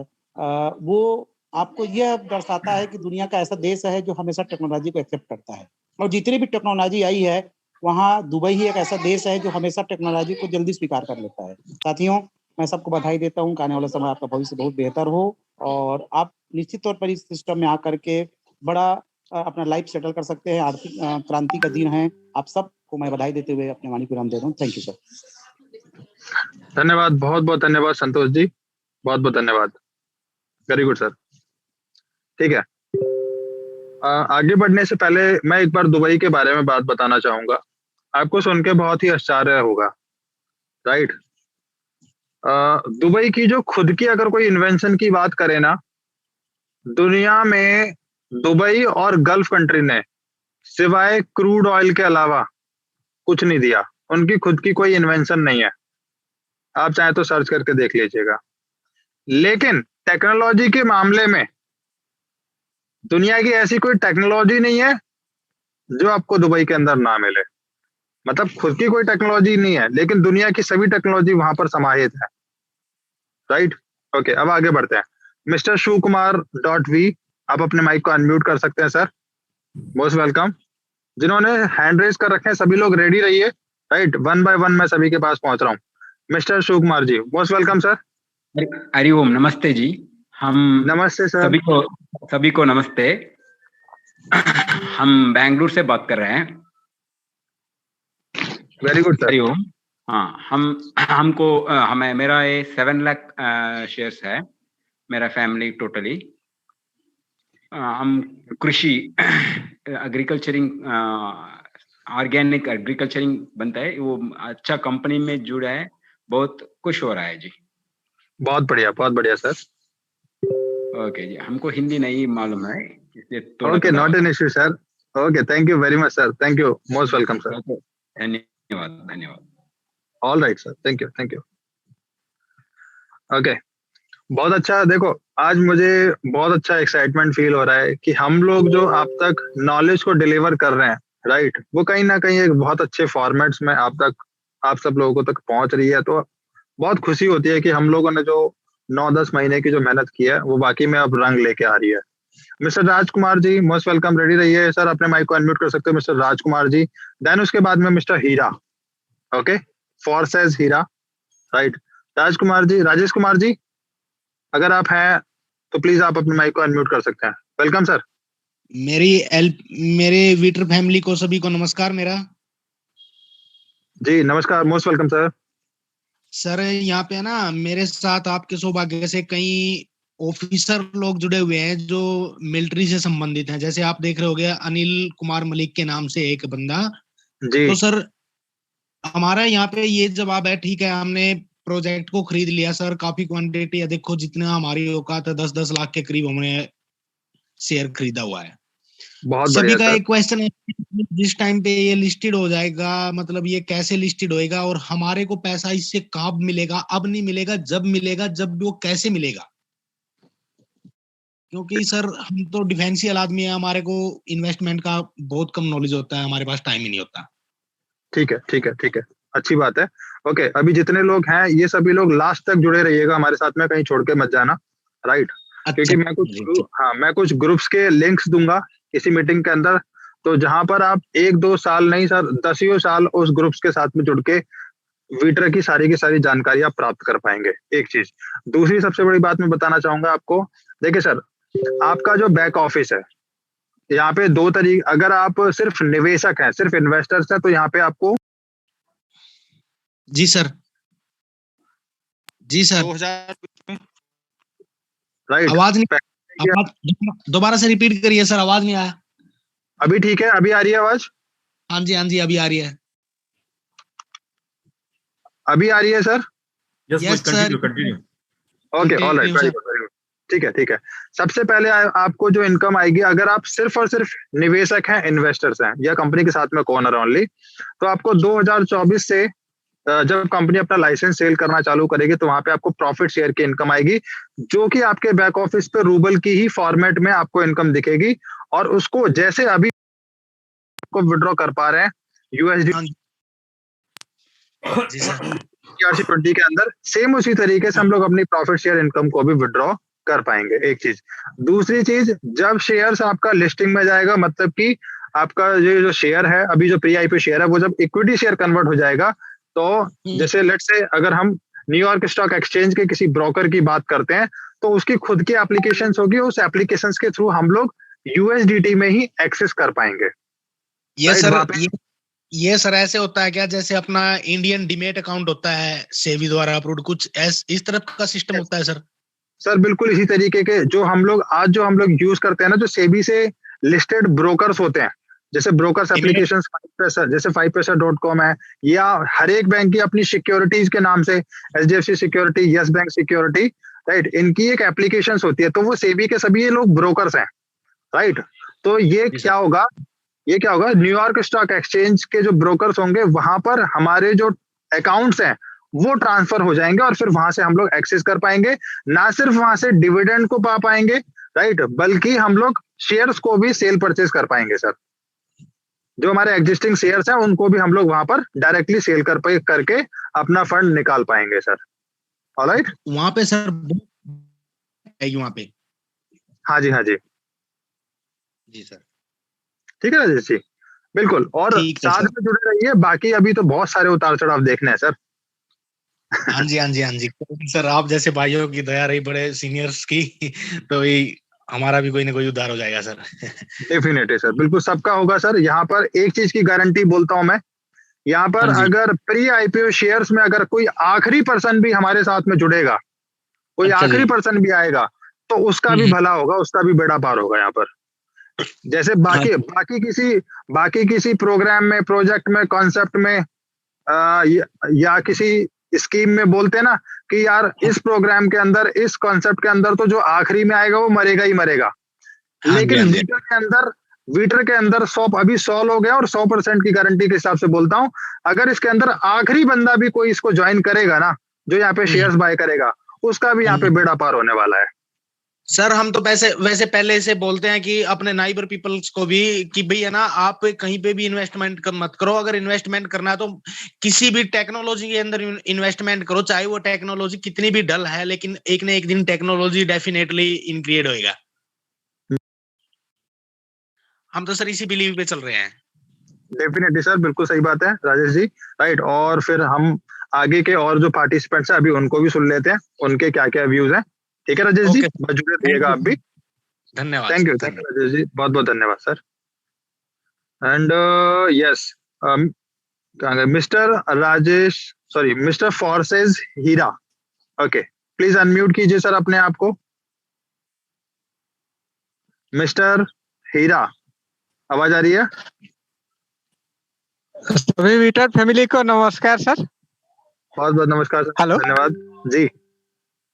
वो आपको यह दर्शाता है कि दुनिया का ऐसा देश है जो हमेशा टेक्नोलॉजी को एक्सेप्ट करता है। और जितनी भी टेक्नोलॉजी आई है, वहाँ दुबई ही एक ऐसा देश है जो हमेशा टेक्नोलॉजी को जल्दी स्वीकार कर लेता है। साथियों, मैं सबको बधाई देता हूँ। आने वाला समय आपका भविष्य बहुत बेहतर हो और आप निश्चित तौर पर इस सिस्टम में आकर के बड़ा अपना लाइफ सेटल कर सकते हैं। आर्थिक क्रांति का दिन है। आप सबको मैं बधाई देते हुए अपने वाणी को विराम दे रहा हूँ। Thank you sir. धन्यवाद, बहुत बहुत धन्यवाद संतोष जी, बहुत बहुत धन्यवाद। Very good sir. ठीक है, आगे बढ़ने से पहले मैं एक बार दुबई के बारे में बात बताना चाहूंगा। आपको सुन के बहुत ही आश्चर्य होगा, राइट। दुबई की जो खुद की अगर कोई इन्वेंशन की बात करें ना, दुनिया में दुबई और गल्फ कंट्री ने सिवाय क्रूड ऑयल के अलावा कुछ नहीं दिया। उनकी खुद की कोई इन्वेंशन नहीं है, आप चाहे तो सर्च करके देख लीजिएगा। लेकिन टेक्नोलॉजी के मामले में दुनिया की ऐसी कोई टेक्नोलॉजी नहीं है जो आपको दुबई के अंदर ना मिले। मतलब खुद की कोई टेक्नोलॉजी नहीं है, लेकिन दुनिया की सभी टेक्नोलॉजी वहां पर समाहित है, राइट। ओके, अब आगे बढ़ते हैं। मिस्टर शिव कुमार .v, आप अपने माइक को अनम्यूट कर सकते हैं सर। Most welcome. जिन्होंने हैंड रेज कर रखे हैं सभी लोग रेडी रहिए, राइट। 1 by 1 मैं सभी के पास पहुंच रहा हूँ। Mister Shiv Kumar ji, most welcome sir. Hariom, नमस्ते जी। हम नमस्ते सर। सभी को नमस्ते। हम बेंगलुरु से बात कर रहे हैं। Very good sir. हरिओम। हाँ, हमें मेरा ये 7 लाख शेयर्स है, मेरा फैमिली टोटली। हम कृषि एग्रीकल्चरिंग, ऑर्गेनिक एग्रीकल्चरिंग बनता है, वो अच्छा कंपनी में जुड़ा है, बहुत खुश हो रहा है जी। बहुत बढ़िया सर। ओके जी, हमको हिंदी नहीं मालूम है, okay, not an issue sir. Okay, thank you very much sir, thank you, most welcome sir. धन्यवाद। All right sir, thank you. Okay, बहुत अच्छा। देखो, आज मुझे बहुत अच्छा एक्साइटमेंट फील हो रहा है कि हम लोग जो आप तक नॉलेज को डिलीवर कर रहे हैं, राइट, वो कहीं ना कहीं एक बहुत अच्छे फॉर्मेट्स में आप सब लोगों तक पहुंच रही है। तो बहुत खुशी होती है कि हम लोगों ने जो 9-10 महीने की जो मेहनत की है वो बाकी में अब रंग लेके आ रही है। Mister Rajkumar ji, most welcome, ready रहिए सर। अपने माइक को अनम्यूट कर सकते हो मिस्टर राजकुमार जी। देन उसके बाद में Mr Heera, okay, for says Heera, right. Rajkumar ji, Rajesh Kumar ji, अगर आप हैं तो प्लीज आप अपने माइक को अनम्यूट कर सकते हैं। Welcome sir. मेरे वीटर फैमिली को सभी को नमस्कार मेरा। जी नमस्कार, मोस्ट वेलकम सर। सर, यहाँ पे ना मेरे साथ आपके सौभाग्य से कई ऑफिसर लोग जुड़े हुए हैं जो मिलिट्री से संबंधित हैं। जैसे आप देख रहे होंगे, अनिल कुमार मलिक के नाम से एक बंदा जी। तो सर, हमारा यहाँ पे ये जवाब है, ठीक है, हमने प्रोजेक्ट को खरीद लिया सर, काफी क्वांटिटी है, देखो जितना हमारी औकात है 10-10 लाख के करीब हमने शेयर खरीदा हुआ है। बहुत सभी का सर। एक क्वेश्चन है, जिस टाइम पे ये लिस्टेड हो जाएगा, मतलब ये कैसे लिस्टेड होएगा और हमारे को पैसा इससे कब मिलेगा? अब नहीं मिलेगा, जब मिलेगा, जब वो कैसे मिलेगा? क्योंकि सर हम तो डिफेंशियल आदमी है, हमारे को इन्वेस्टमेंट का बहुत कम नॉलेज होता है, हमारे पास टाइम ही नहीं होता। ठीक है। अच्छी बात है। ओके, अभी जितने लोग हैं ये सभी लोग लास्ट तक जुड़े रहिएगा हमारे साथ में, कहीं छोड़ के मत जाना, राइट? क्योंकि मैं मैं कुछ ग्रुप्स के लिंक्स दूंगा इसी मीटिंग के अंदर, तो जहां पर आप 1-2 साल नहीं सर, 10 साल उस ग्रुप्स के साथ में जुड़ के वीटर की सारी जानकारी आप प्राप्त कर पाएंगे, एक चीज। दूसरी सबसे बड़ी बात मैं बताना चाहूंगा आपको, देखिए सर, आपका जो बैक ऑफिस है, यहाँ पे 2 तरीके, अगर आप सिर्फ निवेशक हैं, सिर्फ इन्वेस्टर्स हैं, तो यहाँ पे आपको जी सर, जी सर, 2000 राइट। आवाज नहीं, आवाज दोबारा से रिपीट करिए सर, आवाज नहीं आया। अभी ठीक है? अभी आ रही है आवाज? हाँ जी, हाँ जी, अभी आ रही है। अभी आ रही है sir? Yes, continue. Okay, alright, very good. ठीक है। सबसे पहले आपको जो इनकम आएगी, अगर आप सिर्फ और सिर्फ निवेशक हैं, इन्वेस्टर्स हैं, या कंपनी के साथ में ओनर ओनली, तो आपको 2024 से जब कंपनी अपना लाइसेंस सेल करना चालू करेगी, तो वहां पे आपको प्रॉफिट शेयर की इनकम आएगी, जो कि आपके बैक ऑफिस पे रूबल की ही फॉर्मेट में आपको इनकम दिखेगी, और उसको जैसे अभी आपको विड्रॉ कर पा रहे हैं यूएसडी ERC-20 के अंदर, सेम उसी तरीके से हम लोग अपनी प्रॉफिट शेयर इनकम को भी विड्रॉ कर पाएंगे, एक चीज। दूसरी चीज, जब शेयर्स आपका लिस्टिंग में जाएगा, मतलब कि आपका ये जो शेयर है, अभी जो प्री आईपीओ शेयर है, वो जब इक्विटी शेयर कन्वर्ट हो जाएगा, तो जैसे लेट्स से अगर हम न्यूयॉर्क स्टॉक एक्सचेंज के किसी ब्रोकर की बात करते हैं, तो उसकी खुद की एप्लीकेशंस होगी, उस एप्लीकेशंस के थ्रू हम लोग यूएसडीटी में ही एक्सेस कर पाएंगे। ये सर, ये सर ऐसे होता है क्या, जैसे अपना इंडियन डीमेट अकाउंट होता है सेबी द्वारा अप्रूव्ड, कुछ इस तरह का सिस्टम होता है सर? सर बिल्कुल इसी तरीके के जो हम लोग यूज करते हैं ना, जो सेबी से लिस्टेड ब्रोकर्स होते हैं, जैसे ब्रोकर्स एप्लीकेशन 5पैसा, जैसे 5paisa.com है, या हर एक बैंक की अपनी सिक्योरिटीज के नाम से, HDFC security, yes bank security, right, इनकी एक एप्लीकेशन होती है, तो वो सेबी के सभी ये लोग ब्रोकर्स हैं, राइट। तो ये क्या होगा, न्यूयॉर्क स्टॉक एक्सचेंज के जो ब्रोकर्स होंगे, वहां पर हमारे जो अकाउंट्स हैं वो ट्रांसफर हो जाएंगे, और फिर वहां से हम लोग एक्सेस कर पाएंगे, ना सिर्फ वहां से डिविडेंड को पा पाएंगे, राइट, बल्कि हम लोग शेयर्स को भी सेल परचेज कर पाएंगे सर। जो हमारे एग्जिस्टिंग शेयर्स हैं उनको भी हम लोग वहां पर डायरेक्टली सेल करके अपना फंड निकाल पाएंगे सर। ऑलराइट, वहां पे सर वहां पे, हाँ जी जी सर, ठीक है राजेश जी, बिल्कुल। और साथ में जुड़े रहिए, बाकी अभी तो बहुत सारे उतार चढ़ाव देखने हैं सर। हाँ जी सर, आप जैसे भाइयों की दया रही बड़े सीनियर्स की, तो ये हमारा भी कोई ना कोई उद्धार हो जाएगा सर। डेफिनेटली सर, बिल्कुल सबका होगा सर। यहाँ पर एक चीज की गारंटी बोलता हूं मैं, यहाँ पर अगर प्री आईपीओ शेयर्स में अगर कोई आखिरी पर्सन भी हमारे साथ में जुड़ेगा, कोई आखिरी पर्सन भी आएगा, तो उसका भी भला होगा, उसका भी बेड़ा पार होगा यहाँ पर। जैसे बाकी किसी प्रोग्राम में, प्रोजेक्ट में, कॉन्सेप्ट में या किसी स्कीम में बोलते हैं ना कि यार इस प्रोग्राम के अंदर, इस कॉन्सेप्ट के अंदर तो जो आखिरी में आएगा वो मरेगा ही मरेगा, लेकिन वीटर के अंदर 100 लोग हैं, और 100% की गारंटी के हिसाब से बोलता हूं, अगर इसके अंदर आखिरी बंदा भी कोई इसको ज्वाइन करेगा ना, जो यहाँ पे शेयर्स बाय करेगा, उसका भी यहाँ पे बेड़ा पार होने वाला है सर। हम तो वैसे पहले से बोलते हैं कि अपने नाइबर पीपल्स को भी कि भाई है ना, आप कहीं पे भी इन्वेस्टमेंट मत करो, अगर इन्वेस्टमेंट करना है तो किसी भी टेक्नोलॉजी के अंदर इन्वेस्टमेंट करो, चाहे वो टेक्नोलॉजी कितनी भी डल है, लेकिन एक न एक दिन टेक्नोलॉजी डेफिनेटली इनक्रिएट होएगा। हम तो सर इसी बिलीव पे चल रहे हैं। डेफिनेटली सर, बिल्कुल सही बात है राजेश जी, राइट। और फिर हम आगे के और जो पार्टिसिपेंट्स हैं अभी उनको भी सुन लेते हैं, उनके क्या क्या व्यूज हैं। ठीक है राजेश जी, जुड़े रहिएगा आप भी। धन्यवाद, थैंक यू राजेश जी, बहुत बहुत धन्यवाद सर। एंड यस, मिस्टर फोर्सेस हीरा, ओके, प्लीज अनम्यूट कीजिए सर अपने आप को। मिस्टर हीरा, आवाज आ रही है? सभी वीटर फैमिली को नमस्कार सर। बहुत बहुत नमस्कार सर। हेलो, धन्यवाद जी।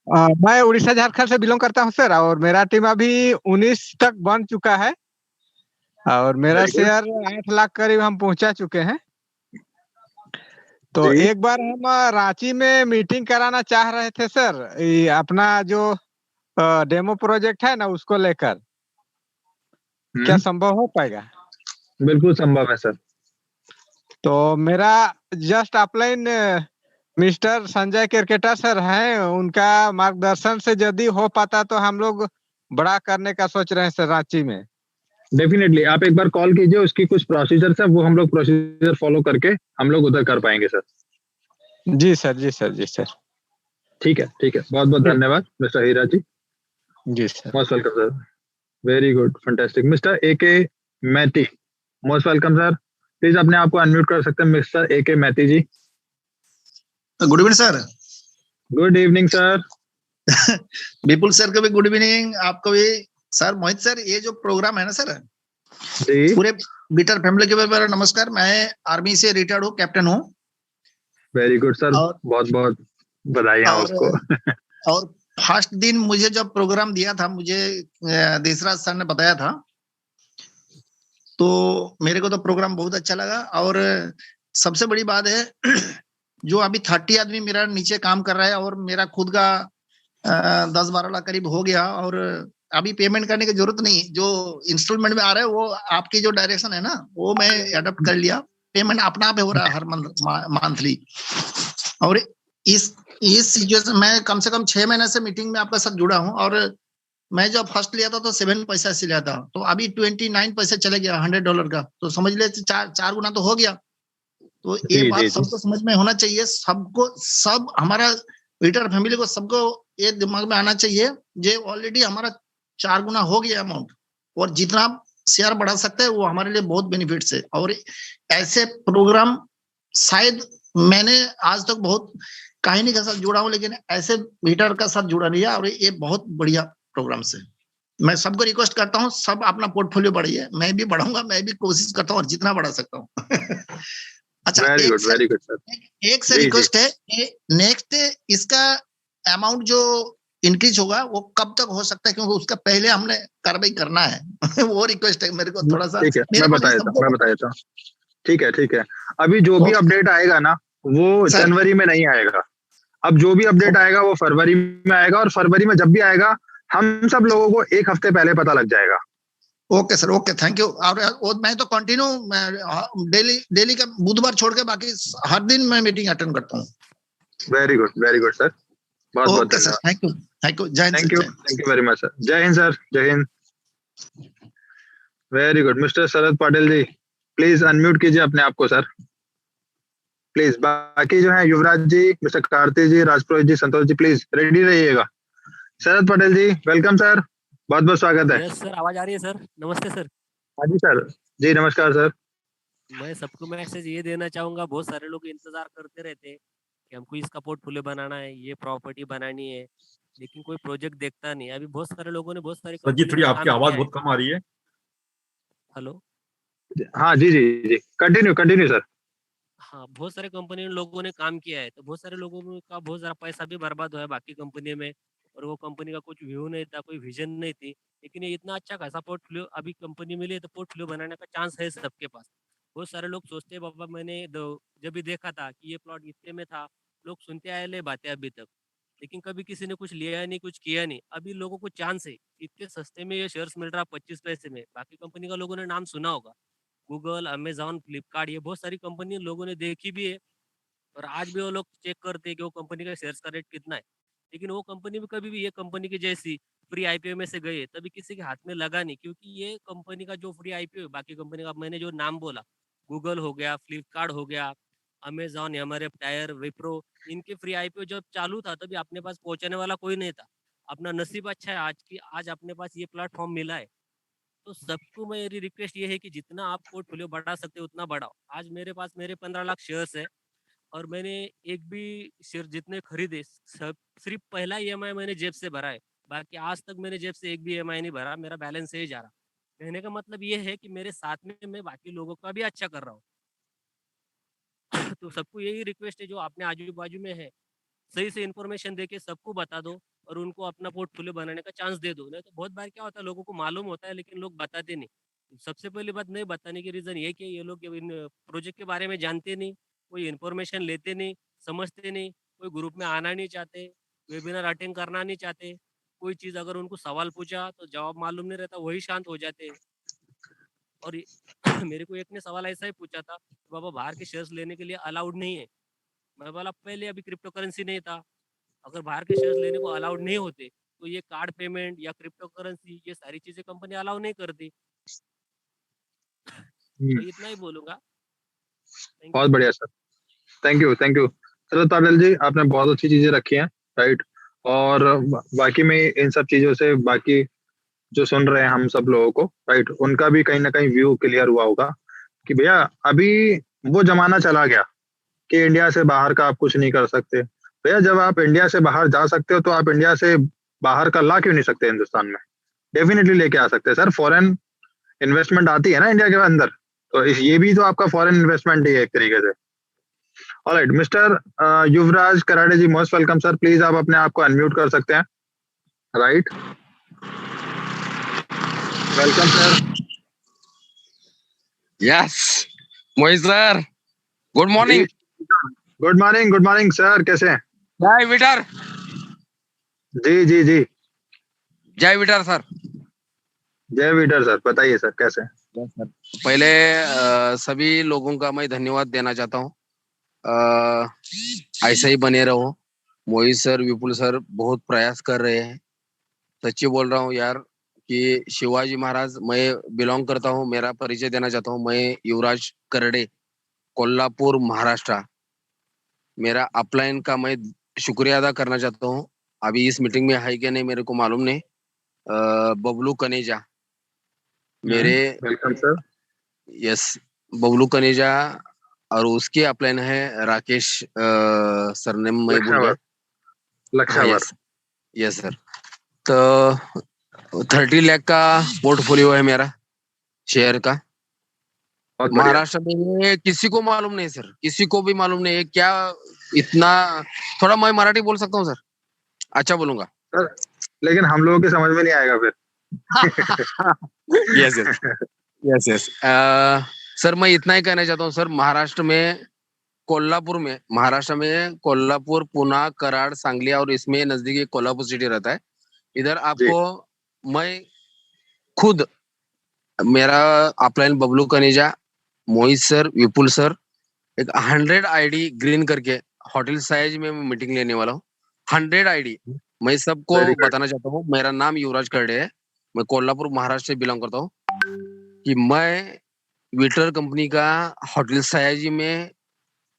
मैं उड़ीसा झारखंड से बिलोंग करता हूं सर, और मेरा टीम अभी 19 तक बन चुका है, और मेरा शेयर 8 लाख करीब हम पहुंचा चुके हैं। तो एक बार हम रांची में मीटिंग कराना चाह रहे थे सर, अपना जो डेमो प्रोजेक्ट है ना उसको लेकर, क्या संभव हो पाएगा? बिल्कुल संभव है सर। तो मेरा just upline mister Sanjay cricketer sir हैं, उनका मार्गदर्शन से यदि हो पाता तो हम लोग बड़ा करने का सोच रहे हैं सर रांची में। डेफिनेटली आप एक बार कॉल कीजिए, उसकी कुछ प्रोसीजर है वो हम लोग प्रोसीजर फॉलो करके हम लोग उधर कर पाएंगे सर। जी सर, जी सर, जी सर। ठीक है, ठीक है, बहुत बहुत धन्यवाद मिस्टर हीरा जी। जी sir. Most welcome sir, very good, fantastic. Mr AK Maity, most welcome sir. Please अपने आप को अनम्यूट कर सकते हैं Mr AK Maity ji. Good evening sir. Good evening sir. Vipul sir को भी गुड इवनिंग, आपको भी सर। मोहित सर, ये जो प्रोग्राम है ना सर, जी पूरे बीटर फैमिली के मेरा नमस्कार। मैं आर्मी से रिटायर्ड हूँ, कैप्टन हूँ। वेरी गुड सर, और बहुत बहुत बधाई आपको। और फर्स्ट दिन मुझे जब प्रोग्राम दिया था, मुझे देशराज सर ने बताया था, तो मेरे को तो प्रोग्राम बहुत अच्छा लगा। और सबसे बड़ी बात है जो अभी 30 आदमी मेरा नीचे काम कर रहा है और मेरा खुद का 10-12 लाख करीब हो गया। और अभी पेमेंट करने की जरूरत नहीं, जो इंस्टॉलमेंट में आ रहा है वो आपकी जो डायरेक्शन है ना, वो मैं अडॉप्ट कर लिया। पेमेंट अपना आप हो रहा है हर मंथली। और इस सिचुएशन में कम से कम 6 महीने से मीटिंग में आपके साथ जुड़ा हूँ। और मैं जब फर्स्ट लिया था तो 7 पैसा से लिया था, तो अभी 29 पैसे चले गया $100 का। तो समझ ले चार गुना तो हो गया। तो ये बात सबको समझ में होना चाहिए, सबको, सब हमारा रीटर फैमिली को सबको ये दिमाग में आना चाहिए, जे ऑलरेडी हमारा 4 गुना हो गया अमाउंट, और जितना शेयर बढ़ा सकते हैं वो हमारे लिए बहुत बेनिफिट्स है। और ऐसे प्रोग्राम शायद मैंने आज तक बहुत कहानी के साथ जुड़ा हूँ, लेकिन ऐसे रीटर का साथ जुड़ा नहीं है। और ये बहुत बढ़िया प्रोग्राम से मैं सबको रिक्वेस्ट करता हूँ, सब अपना पोर्टफोलियो बढ़ाइए। मैं भी बढ़ाऊंगा, मैं भी कोशिश करता हूँ और जितना बढ़ा सकता हूँ। अच्छा, वेरी गुड सर। एक से रिक्वेस्ट है कि नेक्स्ट इसका अमाउंट जो इंक्रीज होगा वो कब तक हो सकता है, क्योंकि उसका पहले हमने कार्रवाई करना है। वो रिक्वेस्ट है मेरे को थोड़ा सा। ठीक है, मैं बता देता हूँ। ठीक है, ठीक है। अभी जो भी अपडेट आएगा ना, वो जनवरी में नहीं आएगा। अब जो भी अपडेट आएगा वो फरवरी में आएगा, और फरवरी में जब भी आएगा हम सब लोगों को 1 हफ्ते पहले पता लग जाएगा। Okay sir, okay, thank you. और मैं तो कंटिन्यू डेली का बुधवार छोड़ के बाकी हर दिन मैं मीटिंग अटेंड करता हूँ। वेरी गुड सर, बहुत बहुत सर, थैंक यू, जय हिंद। Thank you very much sir. जय हिंद सर, जय हिंद। Very good. Mr Sharad Patil ji, please unmute कीजिए अपने आप को सर, प्लीज। बाकी जो है Yuvraj ji, Mr Kartik ji, Rajpurohit ji, Santosh ji, please ready रहिएगा। शरद पटेल जी, वेलकम सर, बहुत बहुत स्वागत है। यस सर, आवाज आ रही है सर? नमस्ते सर। हाँ जी सर। जी नमस्कार सर। मैं सबको मैसेज ये देना चाहूंगा, बहुत सारे लोग इंतजार करते रहते हैं कि हमको इसका पोर्टफोलियो बनाना है, ये प्रॉपर्टी बनानी है, लेकिन कोई प्रोजेक्ट देखता नहीं। अभी बहुत सारे लोगों ने बहुत सारी सर जी थोड़ी आपकी आवाज बहुत कम आ रही है। हेलो, हाँ जी जी जी, कंटिन्यू सर। हाँ, बहुत सारे कंपनी लोगों ने काम किया है, तो बहुत सारे लोगों का बहुत सारा पैसा भी बर्बाद हुआ है बाकी कंपनी में, और वो कंपनी का कुछ व्यू नहीं था, कोई विजन नहीं थी। लेकिन ये इतना अच्छा खासा पोर्टफोलियो अभी कंपनी मिली है, तो पोर्टफोलियो बनाने का चांस है सबके पास। बहुत सारे लोग सोचते हैं बाबा मैंने जब भी देखा था कि ये प्लॉट इतने में था, लोग सुनते आए ले बातें अभी तक, लेकिन कभी किसी ने कुछ लिया नहीं, कुछ किया नहीं। अभी लोगों को चांस है, इतने सस्ते में ये शेयर्स मिल रहा 25 पैसे में। बाकी कंपनी का लोगों ने नाम सुना होगा, गूगल, अमेजॉन, फ्लिपकार्ट, ये बहुत सारी कंपनी लोगों ने देखी भी है, और आज भी वो लोग चेक करते हैं कि वो कंपनी का शेयर्स का रेट कितना है। लेकिन वो कंपनी भी कभी भी ये कंपनी की जैसी फ्री आईपीओ में से गई तभी किसी के हाथ में लगा नहीं, क्योंकि ये कंपनी का जो फ्री आईपीओ है, बाकी कंपनी का मैंने जो नाम बोला, गूगल हो गया, फ्लिपकार्ट हो गया, अमेजॉन, एमआरएफ टायर, विप्रो, इनके फ्री आईपीओ जब चालू था तभी अपने पास पहुंचाने वाला कोई नहीं था। अपना नसीब अच्छा है आज की, आज अपने पास ये प्लेटफॉर्म मिला है। तो सबको मेरी रिक्वेस्ट ये है कि जितना आप पोर्टफोलियो बढ़ा सकते हो उतना बढ़ाओ। आज मेरे पास मेरे 15 लाख शेयर्स है, और मैंने एक भी शेयर जितने खरीदे सब सिर्फ पहला ईएमआई मैंने जेब से भरा है। बाकी आज तक मैंने जेब से एक भी ईएमआई नहीं भरा, मेरा बैलेंस ही जा रहा। कहने का मतलब ये है कि मेरे साथ में मैं बाकी लोगों का भी अच्छा कर रहा हूँ। तो सबको यही रिक्वेस्ट है, जो अपने आजू बाजू में है सही से इन्फॉर्मेशन देके सबको बता दो, और उनको अपना पोर्टफोलियो बनाने का चांस दे दो। नहीं तो बहुत बार क्या होता है, लोगों को मालूम होता है लेकिन लोग बताते नहीं। सबसे पहली बात नहीं बताने की रीजन ये कि ये लोग इन प्रोजेक्ट के बारे में जानते नहीं, कोई इन्फॉर्मेशन लेते नहीं, समझते नहीं, कोई ग्रुप में आना नहीं चाहते, वेबिनार अटेंड करना नहीं चाहते, कोई चीज़ अगर उनको सवाल पूछा तो जवाब मालूम नहीं रहता, वही शांत हो जाते हैं। और मेरे को एक ने सवाल ऐसा ही पूछा था, बाबा बाहर के शेयर्स लेने के लिए अलाउड नहीं है। मैं बोला पहले अभी क्रिप्टो करेंसी नहीं था, अगर बाहर के शेयर्स लेने को अलाउड नहीं होते तो ये कार्ड पेमेंट या क्रिप्टो करेंसी ये सारी चीजें कंपनी अलाउ नहीं करती। तो इतना ही बोलूंगा। बहुत बढ़िया सर, थैंक यू चलो ताबिल जी, आपने बहुत अच्छी चीजें रखी हैं, राइट। और बाकी में इन सब चीजों से बाकी जो सुन रहे हैं हम सब लोगों को, राइट, उनका भी कहीं ना कहीं व्यू क्लियर हुआ होगा कि भैया अभी वो जमाना चला गया कि इंडिया से बाहर का आप कुछ नहीं कर सकते। भैया जब आप इंडिया से बाहर जा सकते हो तो आप इंडिया से बाहर का ला क्यों नहीं सकते हिंदुस्तान में? डेफिनेटली लेके आ सकते हैं सर। फॉरेन इन्वेस्टमेंट आती है ना इंडिया के अंदर, तो ये भी तो आपका फॉरेन इन्वेस्टमेंट ही है एक तरीके से। All right, Mr Yuvraj Karade ji, most welcome sir. Please आप अपने आप को अनम्यूट कर सकते हैं, right. Welcome sir. Yes Mohit sir, good morning. Good morning sir, कैसे हैं? जय विटर। जी जी जी, जय विटर सर। जय विटर सर, बताइए सर कैसे हैं? पहले सभी लोगों का मैं धन्यवाद देना चाहता हूँ। ऐसे ही बने रहो। मोहित सर, विपुल सर बहुत प्रयास कर रहे हैं। सच्ची बोल रहा हूँ यार कि शिवाजी महाराज मैं बिलोंग करता हूँ। मेरा परिचय देना चाहता हूँ, मैं युवराज करडे, कोल्हापुर, महाराष्ट्र। मेरा अपलाइन का मैं शुक्रिया अदा करना चाहता हूँ। अभी इस मीटिंग में है कि नहीं मेरे को मालूम नहीं। बबलू कनेजा मेरे, welcome sir. Yes, Bablu Kaneja, और उसके अपलाइन है राकेश सरनेम मैं भूल गया। लक्षावर। Yes sir. तो 30 लाख का पोर्टफोलियो है मेरा शेयर का। महाराष्ट्र में किसी को मालूम नहीं सर, किसी को भी मालूम नहीं है क्या इतना। थोड़ा मैं मराठी बोल सकता हूँ सर? अच्छा बोलूंगा सर, लेकिन हम लोगों के समझ में नहीं आएगा फिर। Yes yes yes yes. Sir मैं इतना ही कहना चाहता हूँ सर, महाराष्ट्र में कोल्हापुर, पुणे, कराड, सांगली और इसमें नजदीकी कोल्हापुर सिटी रहता है। इधर आपको मैं खुद, मेरा अपलाइन बबलू कनेजा, मोहित सर, विपुल सर, एक 100 आईडी ग्रीन करके होटल साइज में मैं मीटिंग लेने वाला हूँ। 100 आईडी मैं सबको बताना चाहता हूँ। मेरा नाम युवराज करडे है, मैं कोल्हापुर महाराष्ट्र से बिलोंग करता हूँ। कि मैं विटर कंपनी का होटल साइज में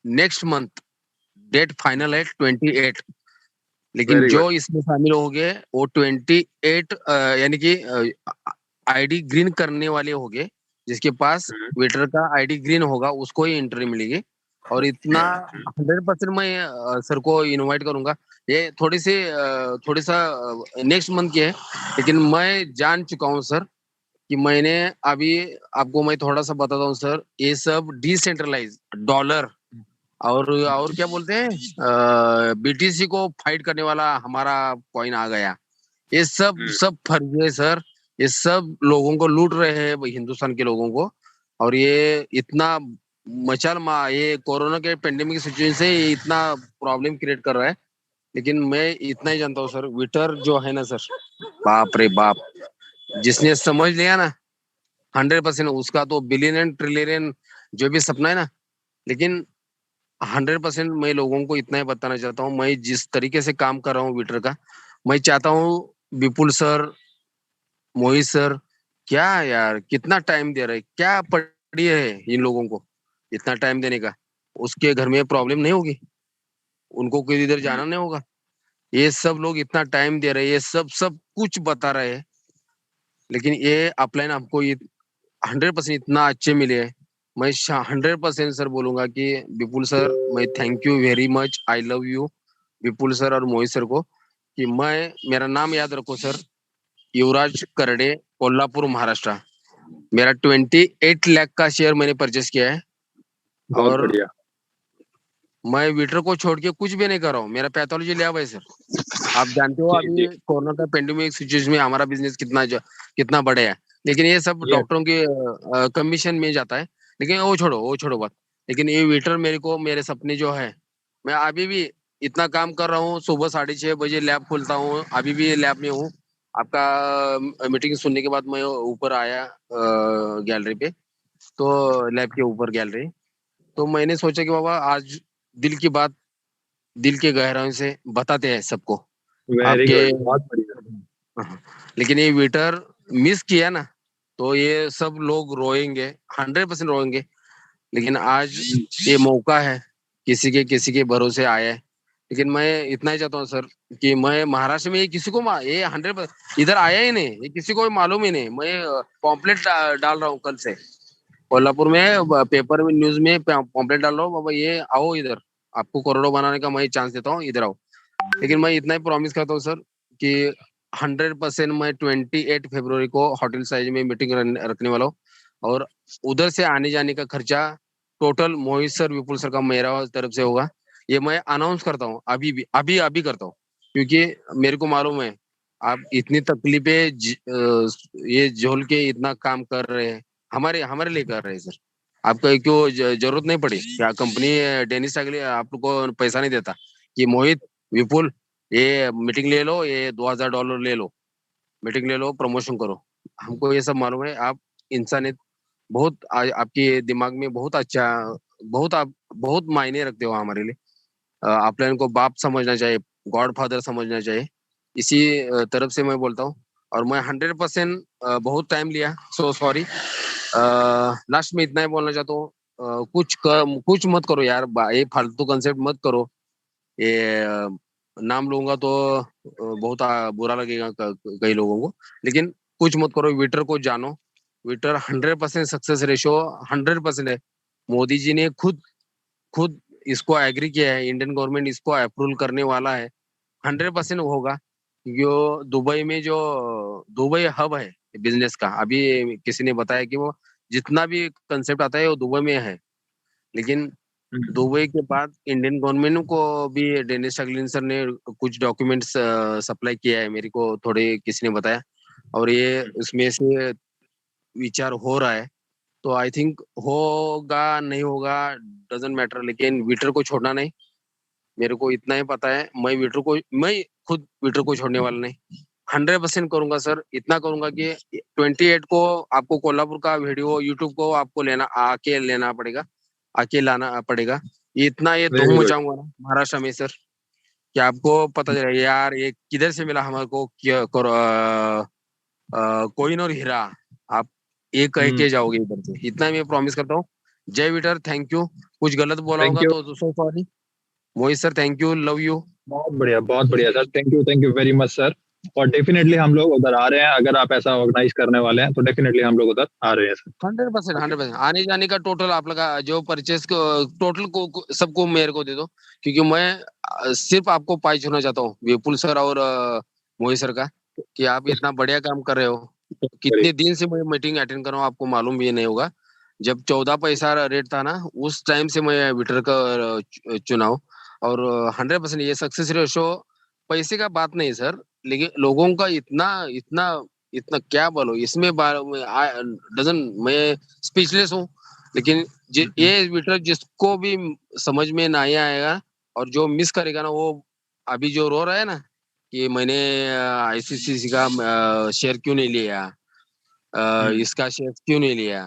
नेक्स्ट मंथ डेट फाइनल है 28, लेकिन जो इसमें शामिल हो गए वो 28 यानी कि आईडी ग्रीन करने वाले हो गए। जिसके पास विटर का आईडी ग्रीन होगा उसको ही एंट्री मिलेगी। और इतना 100% मैं सर को इनवाइट करूंगा। ये थोड़ी सा नेक्स्ट मंथ की है, लेकिन मैं जान चुका हूँ सर कि मैंने अभी आपको मैं थोड़ा सा बताता हूँ सर। ये सब डिसेंट्रलाइज डॉलर और क्या बोलते हैं बीटीसी को फाइट करने वाला हमारा कॉइन आ गया। ये सब फर्जी है सर। ये सब लोगों को लूट रहे हैं हिंदुस्तान के लोगों को। और ये इतना ये कोरोना के पेंडेमिक सिचुएशन से ये इतना प्रॉब्लम क्रिएट कर रहा है। लेकिन मैं इतना ही जानता हूँ सर, विटर जो है ना सर, बाप रे बाप, जिसने समझ लिया ना 100% उसका तो बिलियन एंड ट्रिलियन जो भी सपना है ना। लेकिन 100% मैं लोगों को इतना ही बताना चाहता हूँ, मैं जिस तरीके से काम कर रहा हूँ विटर का, मैं चाहता हूँ विपुल सर, मोहित सर, क्या यार कितना टाइम दे रहे, क्या पड़ी है इन लोगों को इतना टाइम देने का? उसके घर में प्रॉब्लम नहीं होगी, उनको किसी इधर जाना नहीं होगा। ये सब लोग इतना टाइम दे रहे हैं, ये सब कुछ बता रहे हैं, लेकिन ये अपलाइन आपको 100% इतना अच्छे मिले हैं। मैं 100% सर बोलूंगा कि विपुल सर, मैं thank you very much, I love you Vipul sir और मोहित सर को। कि मेरा नाम याद रखो सर, युवराज करडे, कोल्हापुर, महाराष्ट्र। मेरा 28 लाख का शेयर मैंने परचेस किया है। और मैं विटर को छोड़ के कुछ भी नहीं कर रहा हूँ। मेरा पैथोलॉजी लैब है सर। आप जानते हो अभी कोरोना का पेंडेमिक सिचुएशन में हमारा बिजनेस कितना बड़ा है। लेकिन ये सब डॉक्टरों के कमीशन में जाता है। लेकिन वो छोड़ो बात। लेकिन ये विटर मेरे सपने जो है, मैं अभी भी इतना काम कर रहा हूँ। सुबह 6:30 बजे लैब खोलता हूँ, अभी भी लैब में हूँ। आपका मीटिंग सुनने के बाद मैं ऊपर आया गैलरी पे, तो लैब के ऊपर गैलरी, तो मैंने सोचा कि बाबा आज दिल की बात दिल के गहराइयों से बताते हैं सबको वेरी आपके। गुड, बहुत बढ़िया। लेकिन ये विटर मिस किया ना तो ये सब लोग रोएंगे, 100% रोएंगे। लेकिन आज ये मौका है, किसी के भरोसे आया है। लेकिन मैं इतना ही चाहता हूँ सर कि मैं महाराष्ट्र में ये किसी को ये 100% इधर आया ही नहीं, ये किसी को मालूम ही नहीं। मैं पॉम्पलेट डाल रहा हूँ कल से कोल्हापुर में, पेपर में, न्यूज में पॉम्पलेट डाल रहा हूँ, बाबा ये आओ इधर, आपको करोड़ों बनाने का मैं चांस देता हूँ, इधर आओ। लेकिन मैं इतना ही प्रॉमिस करता हूँ सर कि 100% मैं 28 फरवरी को होटल साइज में मीटिंग रखने वाला हूँ, और उधर से आने जाने का खर्चा टोटल मोहित सर, विपुल सर का मेरा तरफ से होगा। ये मैं अनाउंस करता हूँ अभी करता हूँ, क्योंकि मेरे को मालूम है आप इतनी तकलीफें ये झोल के इतना काम कर रहे हैं, हमारे लिए कर रहे हैं सर। आपको क्यों जरूरत नहीं पड़ी क्या? कंपनी डेनिस टागले आपको पैसा नहीं देता कि मोहित, विपुल ये मीटिंग ले लो, ये $2000 ले लो, मीटिंग ले लो, प्रमोशन करो। हमको ये सब मालूम है। आप इंसानियत बहुत आपके दिमाग में बहुत अच्छा, आप बहुत मायने रखते हो हमारे लिए। आप लोगों को बाप समझना चाहिए, गॉड फादर समझना चाहिए। इसी तरफ से मैं बोलता हूँ, और मैं 100% बहुत टाइम लिया, सो सॉरी। लास्ट में इतना ही बोलना चाहता हूँ, कुछ मत करो यार, ये फालतू कंसेप्ट मत करो। ये नाम लूंगा तो बहुत बुरा लगेगा कई लोगों को, लेकिन कुछ मत करो। ट्विटर को जानो, ट्विटर 100% सक्सेस रेशियो 100% है। मोदी जी ने खुद इसको एग्री किया है, इंडियन गवर्नमेंट इसको अप्रूवल करने वाला है, 100% होगा। जो दुबई हब है बिजनेस का, अभी किसी ने बताया कि वो जितना भी कंसेप्ट आता है वो दुबई में है। लेकिन दुबई के बाद इंडियन गवर्नमेंट को भी डेनिस टागलिन सर ने कुछ डॉक्यूमेंट्स सप्लाई किया है, मेरे को थोड़े किसी ने बताया, और ये उसमें से विचार हो रहा है। तो आई थिंक होगा नहीं होगा डजंट मैटर, लेकिन ट्विटर को छोड़ना नहीं। मेरे को इतना ही पता है, मैं खुद ट्विटर को छोड़ने वाला नहीं, 100% करूंगा सर। इतना करूंगा कि 28 को आपको कोल्हापुर का वीडियो यूट्यूब को आपको आके लाना पड़ेगा। इतना ये धूम मचाऊंगा ना महाराष्ट्र में सर, कि आपको पता चले यार ये किधर से मिला हमारे को, कोइन और हीरा, आप ये कह के जाओगे इधर से। इतना मैं प्रॉमिस करता हूँ। जय विटर, थैंक यू। कुछ गलत बोला होगा तो sorry. Mohit sir thank you, love you. बहुत बढ़िया sir, thank you very much sir. और डेफिनेटली हम लोग उधर आ रहे हैं, अगर आप ऐसा ऑर्गेनाइज करने वाले हैं तो डेफिनेटली हम लोग उधर आ रहे हैं सर। 100% आने जाने का टोटल आप लगा, जो परचेस टोटल को सबको मेरे को दे दो, क्योंकि मैं सिर्फ आपको पाई छूना चाहता हूँ विपुल सर और मोहित सर का, कि आप इतना बढ़िया काम कर रहे हो। कितने दिन से मैं मीटिंग अटेंड कर रहा हूँ, आपको मालूम भी नहीं होगा। जब 14 पैसा रेट था ना, उस टाइम से मैं विटर का चुनाव, और 100% ये सक्सेस रेशो पैसे का बात नहीं सर, लेकिन लोगों का इतना क्या बोलो इसमें मैं स्पीचलेस हूँ। लेकिन ये विटर जिसको भी समझ में नहीं आएगा और जो मिस करेगा ना, वो अभी जो रो रहा है ना कि मैंने आईसीसी का शेयर क्यों नहीं लिया, इसका शेयर क्यों नहीं लिया,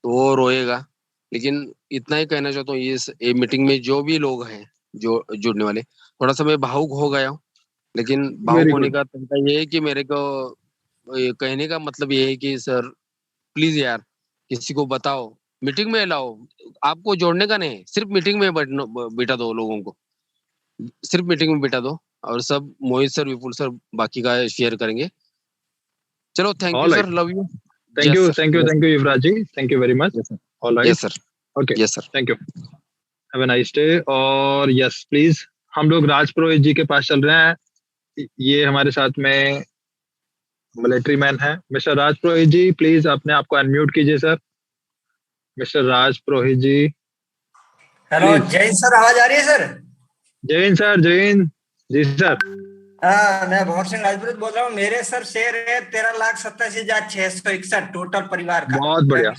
तो वो रोएगा। लेकिन इतना ही कहना चाहता हूँ, ये मीटिंग में जो भी लोग हैं जो जुड़ने वाले, थोड़ा सा मैं भावुक हो गया हूँ। लेकिन भावुक होने का तरीका ये है कि मेरे को कहने का मतलब ये है कि सर प्लीज यार किसी को बताओ, मीटिंग में लाओ। आपको जोड़ने का नहीं, सिर्फ मीटिंग में बिठा दो लोगों को, सिर्फ मीटिंग में बिठा दो, और सब मोहित सर, विपुल सर बाकी का शेयर करेंगे। चलो thank you sir, love you. Thank you Yuvraj ji, thank you very much. Alright, yes sir, okay, yes sir, thank you, have a nice day. और यस प्लीज, हम लोग राज पुरोहित जी के पास चल रहे हैं। ये हमारे साथ में मिलिट्री मैन है, मिस्टर राज पुरोहित जी, प्लीज अपने आप को अनम्यूट कीजिए sir. Mister Raj Purohit ji, hello Jain sir, आवाज आ रही है sir? Jain sir, Jain ji sir. मैं भवर सिंह राजपुरोहित बोल रहा हूँ। मेरे सर शेयर है 13,87,661 टोटल परिवार का। बहुत बढ़िया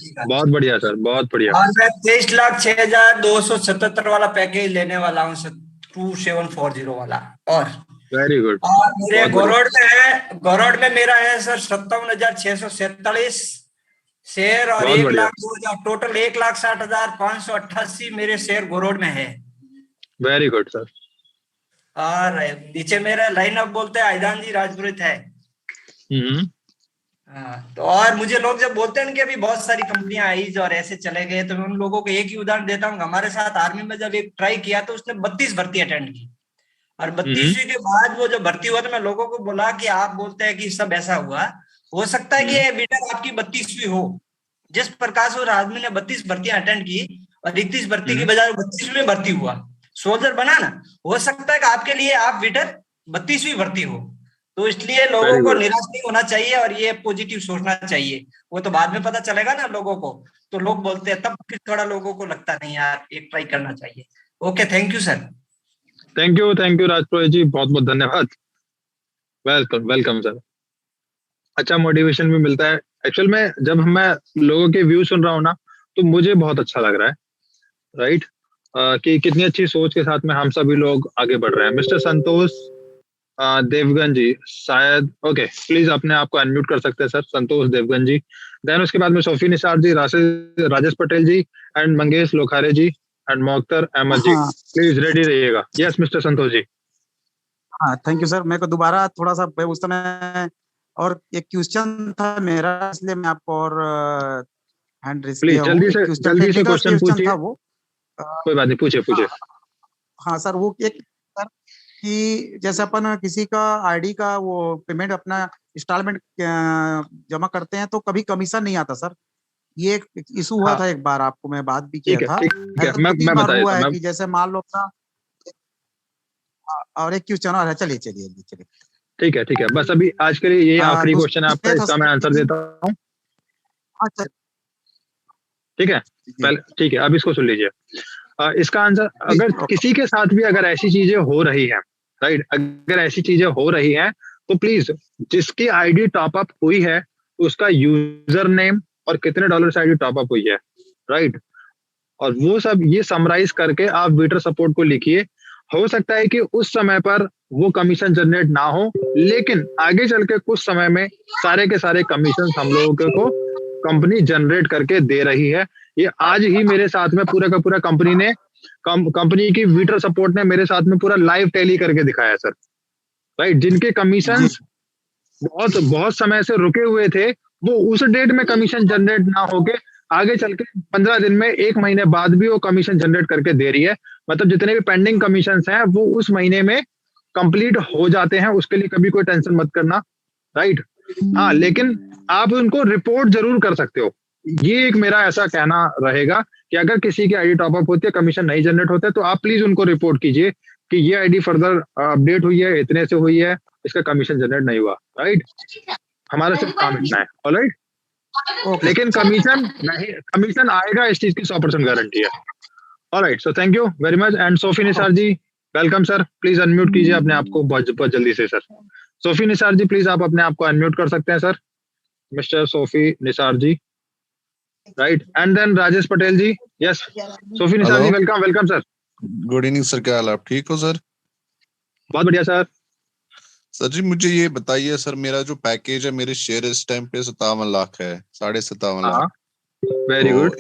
सर, बहुत बढ़िया। और मैं 23,06,277 वाला पैकेज लेने वाला हूँ सर, 2740 वाला। और वेरी गुड। और मेरे बहुत बढ़िया। गोरोड में मेरा है सर 57,647 शेयर और बहुत 1 बढ़िया। लाख 2,000 टोटल 1,60,588 मेरे शेयर गोरोड में है। Very good sir. और नीचे मेरा लाइनअप बोलते हैं आइदान जी राजपुरोहित है। हाँ, तो और मुझे लोग जब बोलते हैं कि अभी बहुत सारी कंपनियां आई और ऐसे चले गए, तो मैं उन लोगों को एक ही उदाहरण देता हूँ। हमारे साथ आर्मी में जब एक ट्राई किया तो उसने 32 भर्ती अटेंड की, और 32वीं के बाद वो जो भर्ती हुआ तो मैं लोगों को बोला कि आप बोलते हैं कि सब ऐसा हुआ, हो सकता है कि ये बेटा आपकी 32वीं हो। जिस प्रकार से आदमी ने 32 भर्तियां अटेंड की और 31 भर्ती की बजाय 32वीं भर्ती हुआ, सोल्जर बना ना, हो सकता है कि आपके लिए आप विटर 32वीं भर्ती हो। तो इसलिए लोगों को निराश नहीं होना चाहिए और ये पॉजिटिव सोचना चाहिए। वो तो बाद में पता चलेगा ना लोगों को, तो लोग बोलते हैं तब फिर थोड़ा लोगों को लगता नहीं यार एक ट्राई करना चाहिए। Okay, thank you sir. Thank you Rajpurohit ji, बहुत बहुत धन्यवाद। Welcome welcome sir. अच्छा मोटिवेशन भी मिलता है। एक्चुअल में जब मैं लोगों के व्यू सुन रहा हूँ ना, तो मुझे बहुत अच्छा लग रहा है, राइट, कि कितनी अच्छी सोच के साथ में हम सभी लोग आगे बढ़ रहे हैं। मिस्टर संतोष देवगन जी शायद, ओके, प्लीज अपने आप को अनम्यूट कर सकते हैं सर, संतोष देवगन जी। देन उसके बाद में Sophie Nisar ji, Rajesh Patel ji and Mangesh Lokhare ji and Mokhtar Ahmad ji. Please ready रहिएगा। Yes mister Santosh ji. हाँ थैंक यू सर। मेरे को दोबारा थोड़ा सा उस समय और एक क्वेश्चन था मेरा, इसलिए मैं आपको और हैंड रेज किया हूं। जल्दी से क्वेश्चन पूछिए। था वो, कोई बात नहीं, पूछिए। हाँ सर, वो एक सर कि जैसे अपन किसी का आईडी का वो पेमेंट अपना इंस्टॉलमेंट जमा करते हैं तो कभी कमीशन नहीं आता सर। ये एक इशू हुआ था, एक बार आपको मैं बात भी किया था। मैं बता हुआ है देता कि जैसे मान लो अपना, और एक क्वेश्चन और है, चलिए। ठीक है, बस अभी आज के लिए ये आखिरी क्वेश्चन है आपका, इसका मैं आंसर देता हूँ। ठीक है, पहले ठीक है, अब इसको सुन लीजिए। इसका आंसर, अगर किसी के साथ भी अगर ऐसी चीजें हो रही हैं, राइट, अगर ऐसी चीजें हो रही हैं तो प्लीज जिसकी आईडी टॉप अप हुई है उसका यूजर नेम और कितने डॉलर से आईडी टॉप अप हुई है, राइट, और वो सब ये समराइज करके आप विटर सपोर्ट को लिखिए। हो सकता है कि उस समय पर वो कमीशन जनरेट ना हो, लेकिन आगे चल के कुछ समय में सारे के सारे कमीशन हम लोगों को कंपनी जनरेट करके दे रही है। ये आज ही मेरे साथ में पूरा का पूरा कंपनी की विटर सपोर्ट ने मेरे साथ में पूरा लाइव टैली करके दिखाया सर, राइट। जिनके कमीशन बहुत समय से रुके हुए थे, वो उस डेट में कमीशन जनरेट ना होके आगे चल के 15 दिन में, 1 महीने बाद भी वो कमीशन जनरेट करके दे रही है। मतलब जितने भी पेंडिंग कमीशन हैं वो उस महीने में कंप्लीट हो जाते हैं, उसके लिए कभी कोई टेंशन मत करना, राइट। हाँ, लेकिन आप उनको रिपोर्ट जरूर कर सकते हो। ये एक मेरा ऐसा कहना रहेगा कि अगर किसी की आईडी टॉप अप होती है, कमीशन नहीं जनरेट होते, तो आप प्लीज उनको रिपोर्ट कीजिए कि ये आईडी फर्दर अपडेट हुई है, इतने से हुई है, इसका कमीशन जनरेट नहीं हुआ, राइट। हमारा सिर्फ काम इतना है, ऑलराइट। लेकिन कमीशन आएगा, इस चीज की 100% गारंटी है। Alright, so thank you very much. And Sofi Nisar ji, welcome sir, please unmute कीजिए अपने आप को बहुत जल्दी से सर। सोफी निसार जी, प्लीज आप अपने आप को अनम्यूट कर सकते हैं sir, mister Sofi Nisar ji, right. And then Rajesh Patel ji, yes Sofi Nisar ji, welcome sir. Good evening sir, क्या हाल, आप ठीक हो सर? बहुत बढ़िया सर। सर जी मुझे ये बताइए सर, मेरा जो पैकेज है, मेरे शेयर इस टाइम पे 57 लाख है, 57.5 लाख। Very good.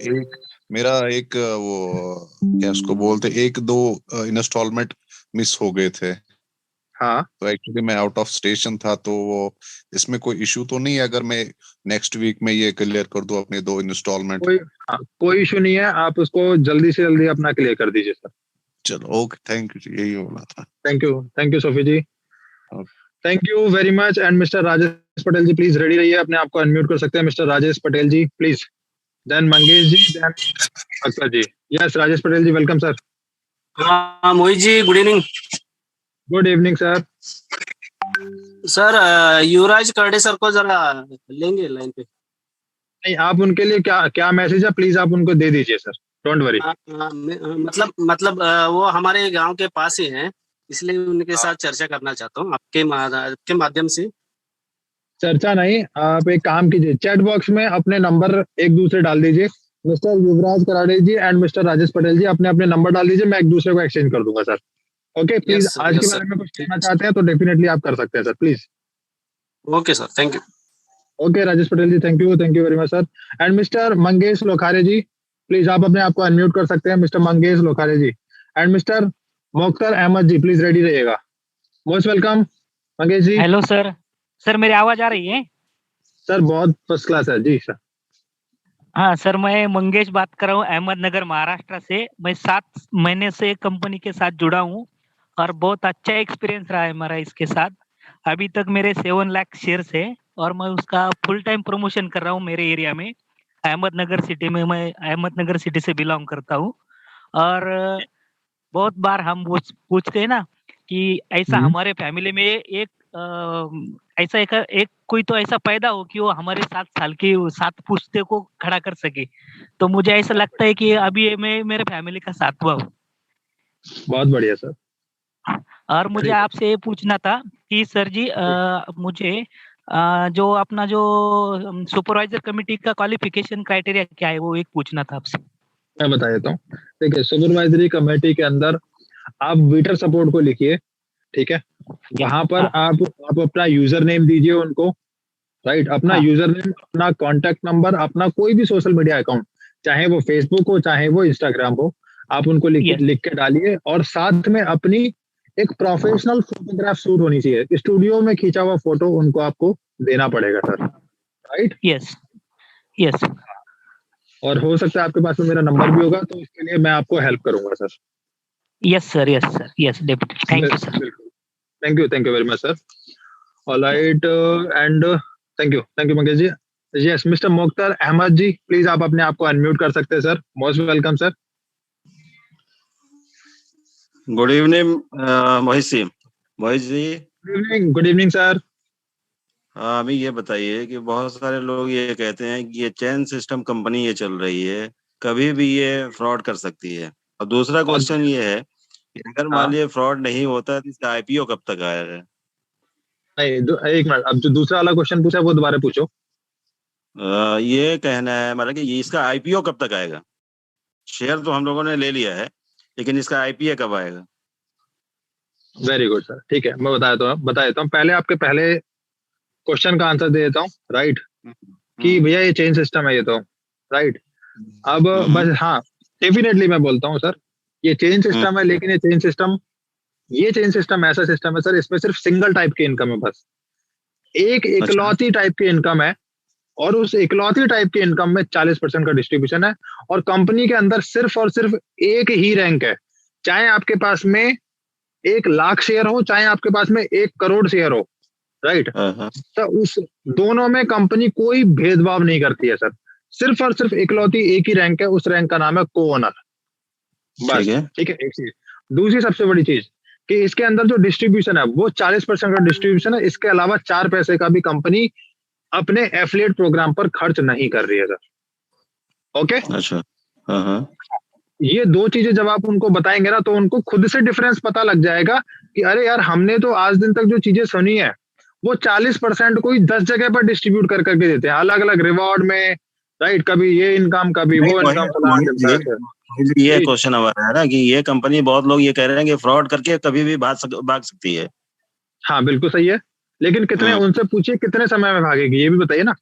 मेरा एक वो क्या उसको बोलते, 1-2 इंस्टॉलमेंट मिस हो गए थे। हाँ, तो एक्चुअली मैं आउट ऑफ स्टेशन था, तो वो इसमें कोई इशू तो नहीं है अगर मैं नेक्स्ट वीक में ये क्लियर कर दूं अपने 2 इंस्टॉलमेंट? कोई इशू नहीं है, आप उसको जल्दी से जल्दी अपना क्लियर कर दीजिए सर। चलो ओके, थैंक यू जी, यही बोला था। Thank you Sophie ji, thank you very much. And mister Rajesh Patel ji, please ready रहिए, अपने आप को अनम्यूट कर सकते हैं mister Rajesh Patel ji, please. Then Mangesh ji, then Akhtar ji. Yes Rajesh Patel ji, welcome sir. हाँ Mohit ji, good evening. Good evening sir. Sir Yuvraj Karde sir को जरा लेंगे लाइन पे? नहीं, आप उनके लिए क्या मैसेज है, प्लीज आप उनको दे दीजिए सर, डोंट वरी। मतलब वो हमारे गांव के पास ही हैं, इसलिए उनके साथ चर्चा करना चाहता हूँ आपके माध्यम से। चर्चा नहीं, आप एक काम कीजिए, चैट बॉक्स में अपने नंबर एक दूसरे डाल दीजिए। Mister Yuvraj Karade ji and mister Rajesh Patel ji अपने अपने नंबर डाल दीजिए, मैं एक दूसरे को एक्सचेंज कर दूंगा सर। ओके प्लीज Yes, आज के yes, बारे sir. में कुछ कहना चाहते हैं तो डेफिनेटली आप कर सकते हैं sir please. Okay, sir. Thank you. Okay Rajesh Patel ji, thank you very much sir. And mister Mangesh Lokhare ji, please आप अपने आप को अनम्यूट कर सकते हैं mister Mangesh Lokhare ji. And mister Mokhtar Ahmad ji, please ready रहिएगा। Most welcome Mangesh ji. Hello sir. Sir मेरी आवाज आ रही है? सर बहुत फर्स्ट क्लास है जी सर। हाँ सर, मैं मंगेश बात कर रहा हूँ अहमदनगर महाराष्ट्र से। मैं 7 महीने से कंपनी के साथ जुड़ा हूँ और बहुत अच्छा एक्सपीरियंस रहा है हमारा इसके साथ। अभी तक मेरे 7 लाख शेयर्स है और मैं उसका फुल टाइम प्रमोशन कर रहा हूँ मेरे एरिया में, अहमदनगर सिटी में। मैं अहमदनगर सिटी से बिलोंग करता हूँ और बहुत बार हम पूछते हैं ना कि ऐसा हमारे फैमिली में एक ऐसा एक कोई तो ऐसा पैदा हो कि वो हमारे 7 साल की 7 पुश्ते को खड़ा कर सके। तो मुझे ऐसा लगता है कि अभी मैं मेरे फैमिली का 7वां हूँ। बहुत बढ़िया सर। और मुझे आपसे ये पूछना था कि सर जी मुझे जो अपना जो सुपरवाइजर कमेटी का क्वालिफिकेशन क्राइटेरिया क्या है, वो एक पूछना था आपसे। मैं बता देता हूँ। ठीक है, सुपरवाइजरी कमेटी के अंदर आप वीटर सपोर्ट को लिखिए, ठीक है। वहां पर आप अपना यूजर नेम दीजिए उनको, राइट। अपना यूजर नेम, अपना कॉन्टेक्ट नंबर, अपना कोई भी सोशल मीडिया अकाउंट, चाहे वो फेसबुक हो चाहे वो इंस्टाग्राम हो, आप उनको लिख के डालिए। और साथ में अपनी एक प्रोफेशनल फोटोग्राफ शूट होनी चाहिए, स्टूडियो में खींचा हुआ फोटो उनको आपको देना पड़ेगा सर, राइट। Yes yes. और हो सकता है आपके पास में मेरा नंबर भी होगा, तो इसके लिए मैं आपको हेल्प करूंगा sir. Yes sir, yes sir, yes definitely. Thank you sir. Thank you very much sir. Alright and thank you Mangesh ji. Yes mister Mokhtar Ahmad ji, please आप अपने आप को अनम्यूट कर सकते हैं sir. Most welcome sir. Good evening Mohit ji. Good evening sir. हाँ, अभी ये बताइए कि बहुत सारे लोग ये कहते हैं कि ये चेन सिस्टम कंपनी ये चल रही है, कभी भी ये फ्रॉड कर सकती है। और दूसरा क्वेश्चन ये है कि अगर मान लीजिए फ्रॉड नहीं होता तो इसका आईपीओ कब तक आएगा? नहीं, एक मिनट, अब जो दूसरा वाला क्वेश्चन पूछा वो दोबारा पूछो। ये कहना है मतलब कि ये इसका आईपीओ कब तक आएगा? शेयर तो हम लोगों ने ले लिया है, लेकिन इसका आईपीओ कब आएगा? वेरी गुड सर, ठीक है, मैं बता देता हूँ। पहले आपके पहले क्वेश्चन का आंसर दे देता हूँ, राइट। कि भैया ये चेन सिस्टम है, ये तो राइट। अब बस हाँ, डेफिनेटली मैं बोलता हूँ सर, ये चेन सिस्टम है, लेकिन ये चेन सिस्टम ऐसा सिस्टम है सर, इसमें सिर्फ सिंगल टाइप की इनकम है, बस एक इकलौती टाइप की इनकम है। और उस इकलौती टाइप की इनकम में 40% का डिस्ट्रीब्यूशन है। और कंपनी के अंदर सिर्फ और सिर्फ एक ही रैंक है, चाहे आपके पास में 1 लाख शेयर हो, चाहे आपके पास में 1 करोड़ शेयर हो, राइट। तो उस दोनों में कंपनी कोई भेदभाव नहीं करती है सर। सिर्फ और सिर्फ इकलौती एक ही रैंक है, उस रैंक का नाम है को ओनर, बस। ठीक है, एक चीज। दूसरी सबसे बड़ी चीज कि इसके अंदर जो डिस्ट्रीब्यूशन है वो 40% का डिस्ट्रीब्यूशन है। इसके अलावा 4 पैसे का भी कंपनी अपने एफिलिएट प्रोग्राम पर खर्च नहीं कर रही है सर। ओके, अच्छा। ये 2 चीजें जब आप उनको बताएंगे ना, तो उनको खुद से डिफरेंस पता लग जाएगा कि अरे यार, हमने तो आज दिन तक जो चीजें सुनी है वो 40% कोई 10 जगह पर डिस्ट्रीब्यूट कर करके देते हैं, अलग अलग रिवॉर्ड में, राइट। कभी ये इनकम, कभी वो इनकम। ये क्वेश्चन हमारा है ना कि ये कंपनी, बहुत लोग ये कह रहे हैं कि फ्रॉड करके कभी भी भाग सकती है। हाँ बिल्कुल सही है, लेकिन कितने, उनसे पूछिए कितने समय में भागेगी, ये भी बताइए ना।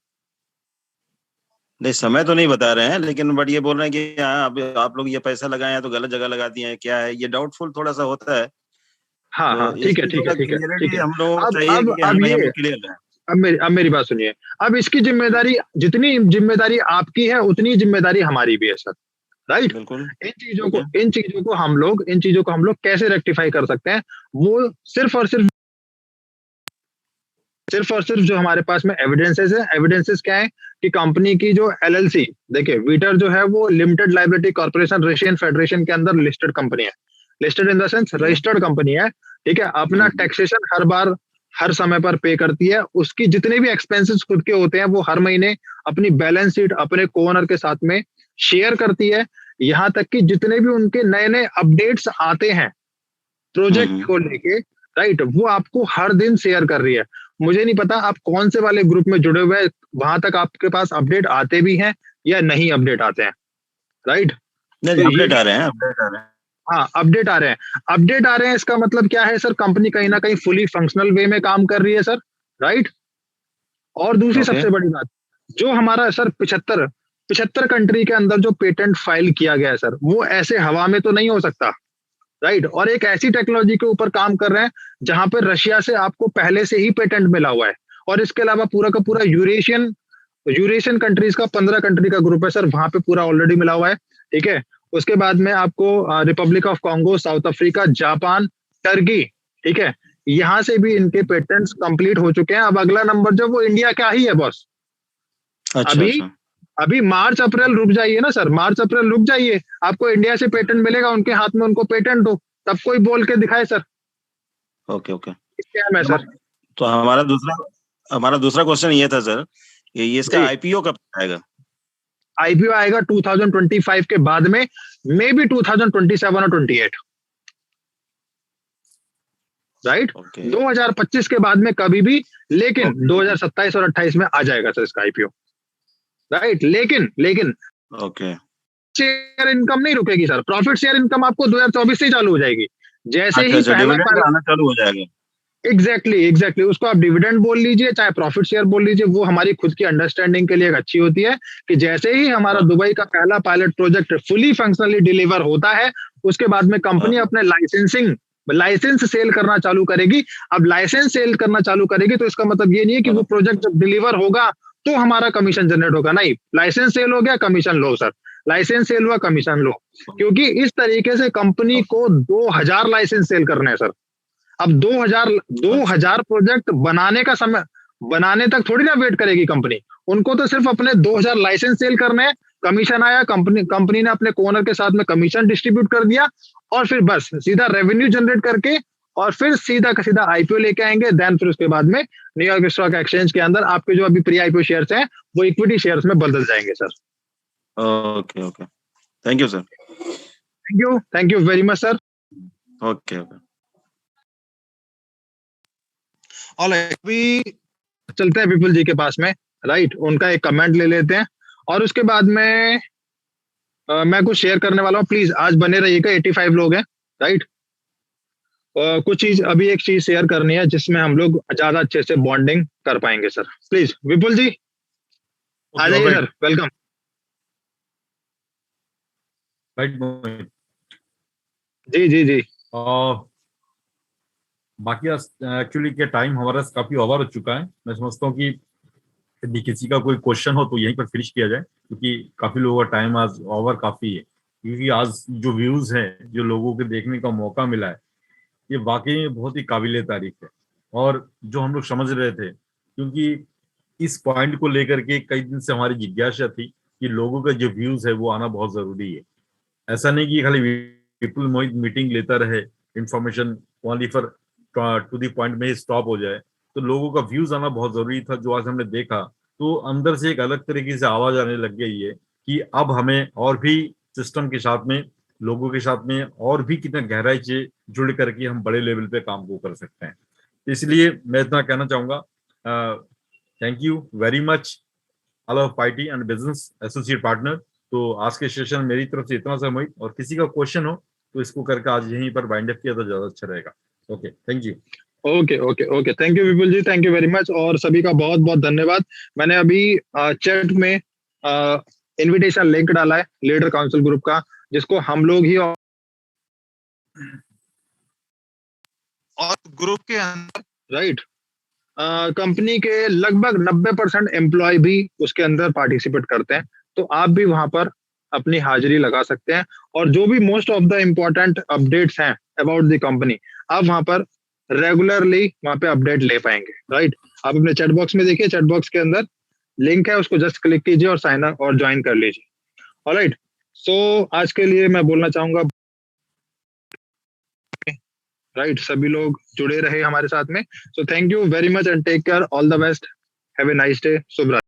नहीं, समय तो नहीं बता रहे हैं, लेकिन बट ये बोल रहे हैं कि हाँ, अब आप लोग ये पैसा लगाए हैं तो गलत जगह लगा दिए हैं, क्या है ये डाउटफुल थोड़ा सा होता है। हाँ हाँ, ठीक है। हम लोग चाहिए। अब मेरी बात सुनिए। अब इसकी जिम्मेदारी, जितनी जिम्मेदारी आपकी है उतनी जिम्मेदारी हमारी भी है सर, राइट। इन चीजों को हम लोग कैसे रेक्टिफाई कर सकते हैं, वो सिर्फ और सिर्फ जो हमारे पास में एविडेंसेस है। एविडेंसेस क्या है कि कंपनी की जो एलएलसी, देखिए वीटर जो है वो limited liability corporation Russian federation के अंदर लिस्टेड कंपनी है। Listed in the sense registered company है, ठीक है। अपना टैक्सेशन हर बार हर समय पर पे करती है। उसकी जितने भी एक्सपेंसेस खुद के होते हैं वो हर महीने अपनी बैलेंस शीट अपने कोओनर के साथ में शेयर करती है। यहाँ तक कि जितने भी उनके नए नए अपडेट्स आते हैं प्रोजेक्ट को लेके, राइट, वो आपको हर दिन शेयर कर रही है। मुझे नहीं पता आप कौन से वाले ग्रुप में जुड़े हुए हैं, वहां तक आपके पास अपडेट आते भी हैं या नहीं अपडेट आते हैं, राइट। अपडेट आ रहे हैं। हाँ अपडेट आ रहे हैं, अपडेट आ रहे हैं। इसका मतलब क्या है सर, कंपनी कहीं ना कहीं फुली फंक्शनल वे में काम कर रही है सर, राइट। और दूसरी सबसे बड़ी बात, जो हमारा सर 75 कंट्री के अंदर जो पेटेंट फाइल किया गया है सर, वो ऐसे हवा में तो नहीं हो सकता, राइट। और एक ऐसी टेक्नोलॉजी के ऊपर काम कर रहे हैं जहां पर रशिया से आपको पहले से ही पेटेंट मिला हुआ है, और इसके अलावा पूरा का पूरा यूरेशियन कंट्रीज का 15 कंट्री का ग्रुप है सर, वहां पे पूरा ऑलरेडी मिला हुआ है, ठीक है। उसके बाद में आपको Republic of Congo, south Africa, Japan, Turkey, ठीक है, यहाँ से भी इनके पेटेंट्स कंप्लीट हो चुके हैं। अब अगला नंबर जो वो इंडिया का ही है बॉस। अभी मार्च अप्रैल रुक जाइए ना सर, मार्च अप्रैल रुक जाइए, आपको इंडिया से पेटेंट मिलेगा, उनके हाथ में उनको पेटेंट हो, तब कोई बोल के दिखाए सर। ओके ओके, क्या है सर। तो हमारा दूसरा क्वेश्चन ये था सर, ये इसका आईपीओ कब आएगा? आईपीओ आएगा 2025 के बाद में, मे बी 2027 और 28, राइट। 2025 के बाद में कभी भी, लेकिन 2027 और 28 में आ जाएगा सर इसका आईपीओ, राइट। लेकिन ओके, शेयर इनकम नहीं रुकेगी सर, प्रॉफिट शेयर इनकम आपको 2024 से ही चालू हो जाएगी, जैसे ही पहला आना चालू हो जाएगा। एग्जैक्टली उसको आप डिविडेंड बोल लीजिए, चाहे प्रॉफिट शेयर बोल लीजिए, वो हमारी खुद की अंडरस्टैंडिंग के लिए एक अच्छी होती है कि जैसे ही हमारा दुबई का पहला pilot project fully functionally deliver होता है, उसके बाद में कंपनी अपने लाइसेंस सेल करना चालू करेगी। अब लाइसेंस सेल करना चालू करेगी तो इसका मतलब ये नहीं है कि वो प्रोजेक्ट जब डिलीवर होगा तो हमारा कमीशन जनरेट होगा, नहीं, लाइसेंस सेल हो गया कमीशन लो सर, लाइसेंस सेल हुआ कमीशन लो, क्योंकि इस तरीके से कंपनी को 2000 लाइसेंस सेल करने हैं सर। अब 2000 प्रोजेक्ट बनाने तक थोड़ी ना वेट करेगी कंपनी, उनको तो सिर्फ अपने 2000 लाइसेंस सेल करने हैं, कमीशन आया, कंपनी ने अपने कोनर के साथ में कमीशन डिस्ट्रीब्यूट कर दिया, और फिर बस सीधा रेवेन्यू जनरेट करके और फिर सीधा का सीधा आईपीओ लेके आएंगे। देन फिर उसके बाद में न्यूयॉर्क स्टॉक एक्सचेंज के अंदर आपके जो अभी प्री आईपीओ शेयर्स हैं वो इक्विटी शेयर्स में बदल जाएंगे sir. Okay okay, thank you sir. Thank you very much sir. Okay okay, अभी चलते हैं विपुल जी के पास में, राइट, उनका एक कमेंट ले लेते हैं और उसके बाद में मैं कुछ शेयर करने वाला हूँ। प्लीज आज बने रहिएगा, 85 लोग हैं, राइट। कुछ चीज अभी एक चीज शेयर करनी है जिसमें हम लोग ज्यादा अच्छे से बॉन्डिंग कर पाएंगे सर। प्लीज विपुल जी आ जाइए सर, वेलकम। जी बाकी एक्चुअली क्या टाइम हमारा काफी ओवर हो चुका है। मैं समझता हूँ कि यदि किसी का कोई क्वेश्चन हो तो यहीं पर फिनिश किया जाए, क्योंकि काफी लोगों का टाइम आज ओवर काफी है। क्योंकि आज जो व्यूज हैं, जो लोगों के देखने का मौका मिला है, ये वाकई में बहुत ही काबिले तारीफ है। और जो हम लोग समझ रहे थे, क्योंकि इस पॉइंट को लेकर के कई दिन से हमारी जिज्ञासा थी कि लोगों का जो व्यूज है वो आना बहुत जरूरी है। ऐसा नहीं कि खाली विपुल मोहित मीटिंग लेता रहे, information only for to the point में ही स्टॉप हो जाए। तो लोगों का व्यूज आना बहुत जरूरी था, जो आज हमने देखा। तो अंदर से एक अलग तरीके से आवाज आने लग गई है कि अब हमें और भी सिस्टम के साथ में, लोगों के साथ में और भी कितना गहराई से जुड़ करके हम बड़े लेवल पे काम को कर सकते हैं। इसलिए मैं इतना कहना चाहूंगा, thank you very much all of party and business associate partner. तो आज के सेशन मेरी तरफ से इतना सा मोहित, और किसी का क्वेश्चन हो तो इसको करके आज यहीं पर बाइंड अप किया तो ज्यादा अच्छा रहेगा। Okay, thank you. Okay, thank you Vipul ji, thank you very much, और सभी का बहुत बहुत धन्यवाद। मैंने अभी चैट में इनविटेशन लिंक डाला है लीडर काउंसिल ग्रुप का, जिसको हम लोग ही और ग्रुप के अंदर, राइट, कंपनी के लगभग 90% एम्प्लॉय भी उसके अंदर पार्टिसिपेट करते हैं। तो आप भी वहां पर अपनी हाजिरी लगा सकते हैं, और जो भी most of the important updates हैं अबाउट द कंपनी, आप वहां पर रेगुलरली वहां पे अपडेट ले पाएंगे, राइट। आप अपने चैट बॉक्स में देखिए, चैट बॉक्स के अंदर लिंक है, उसको जस्ट क्लिक कीजिए और साइन अप और ज्वाइन कर लीजिए। ऑलराइट, सो आज के लिए मैं बोलना चाहूंगा, राइट, सभी लोग जुड़े रहे हमारे साथ में। So thank you very much and take care, all the best, have a nice day, शुभ रात्रि।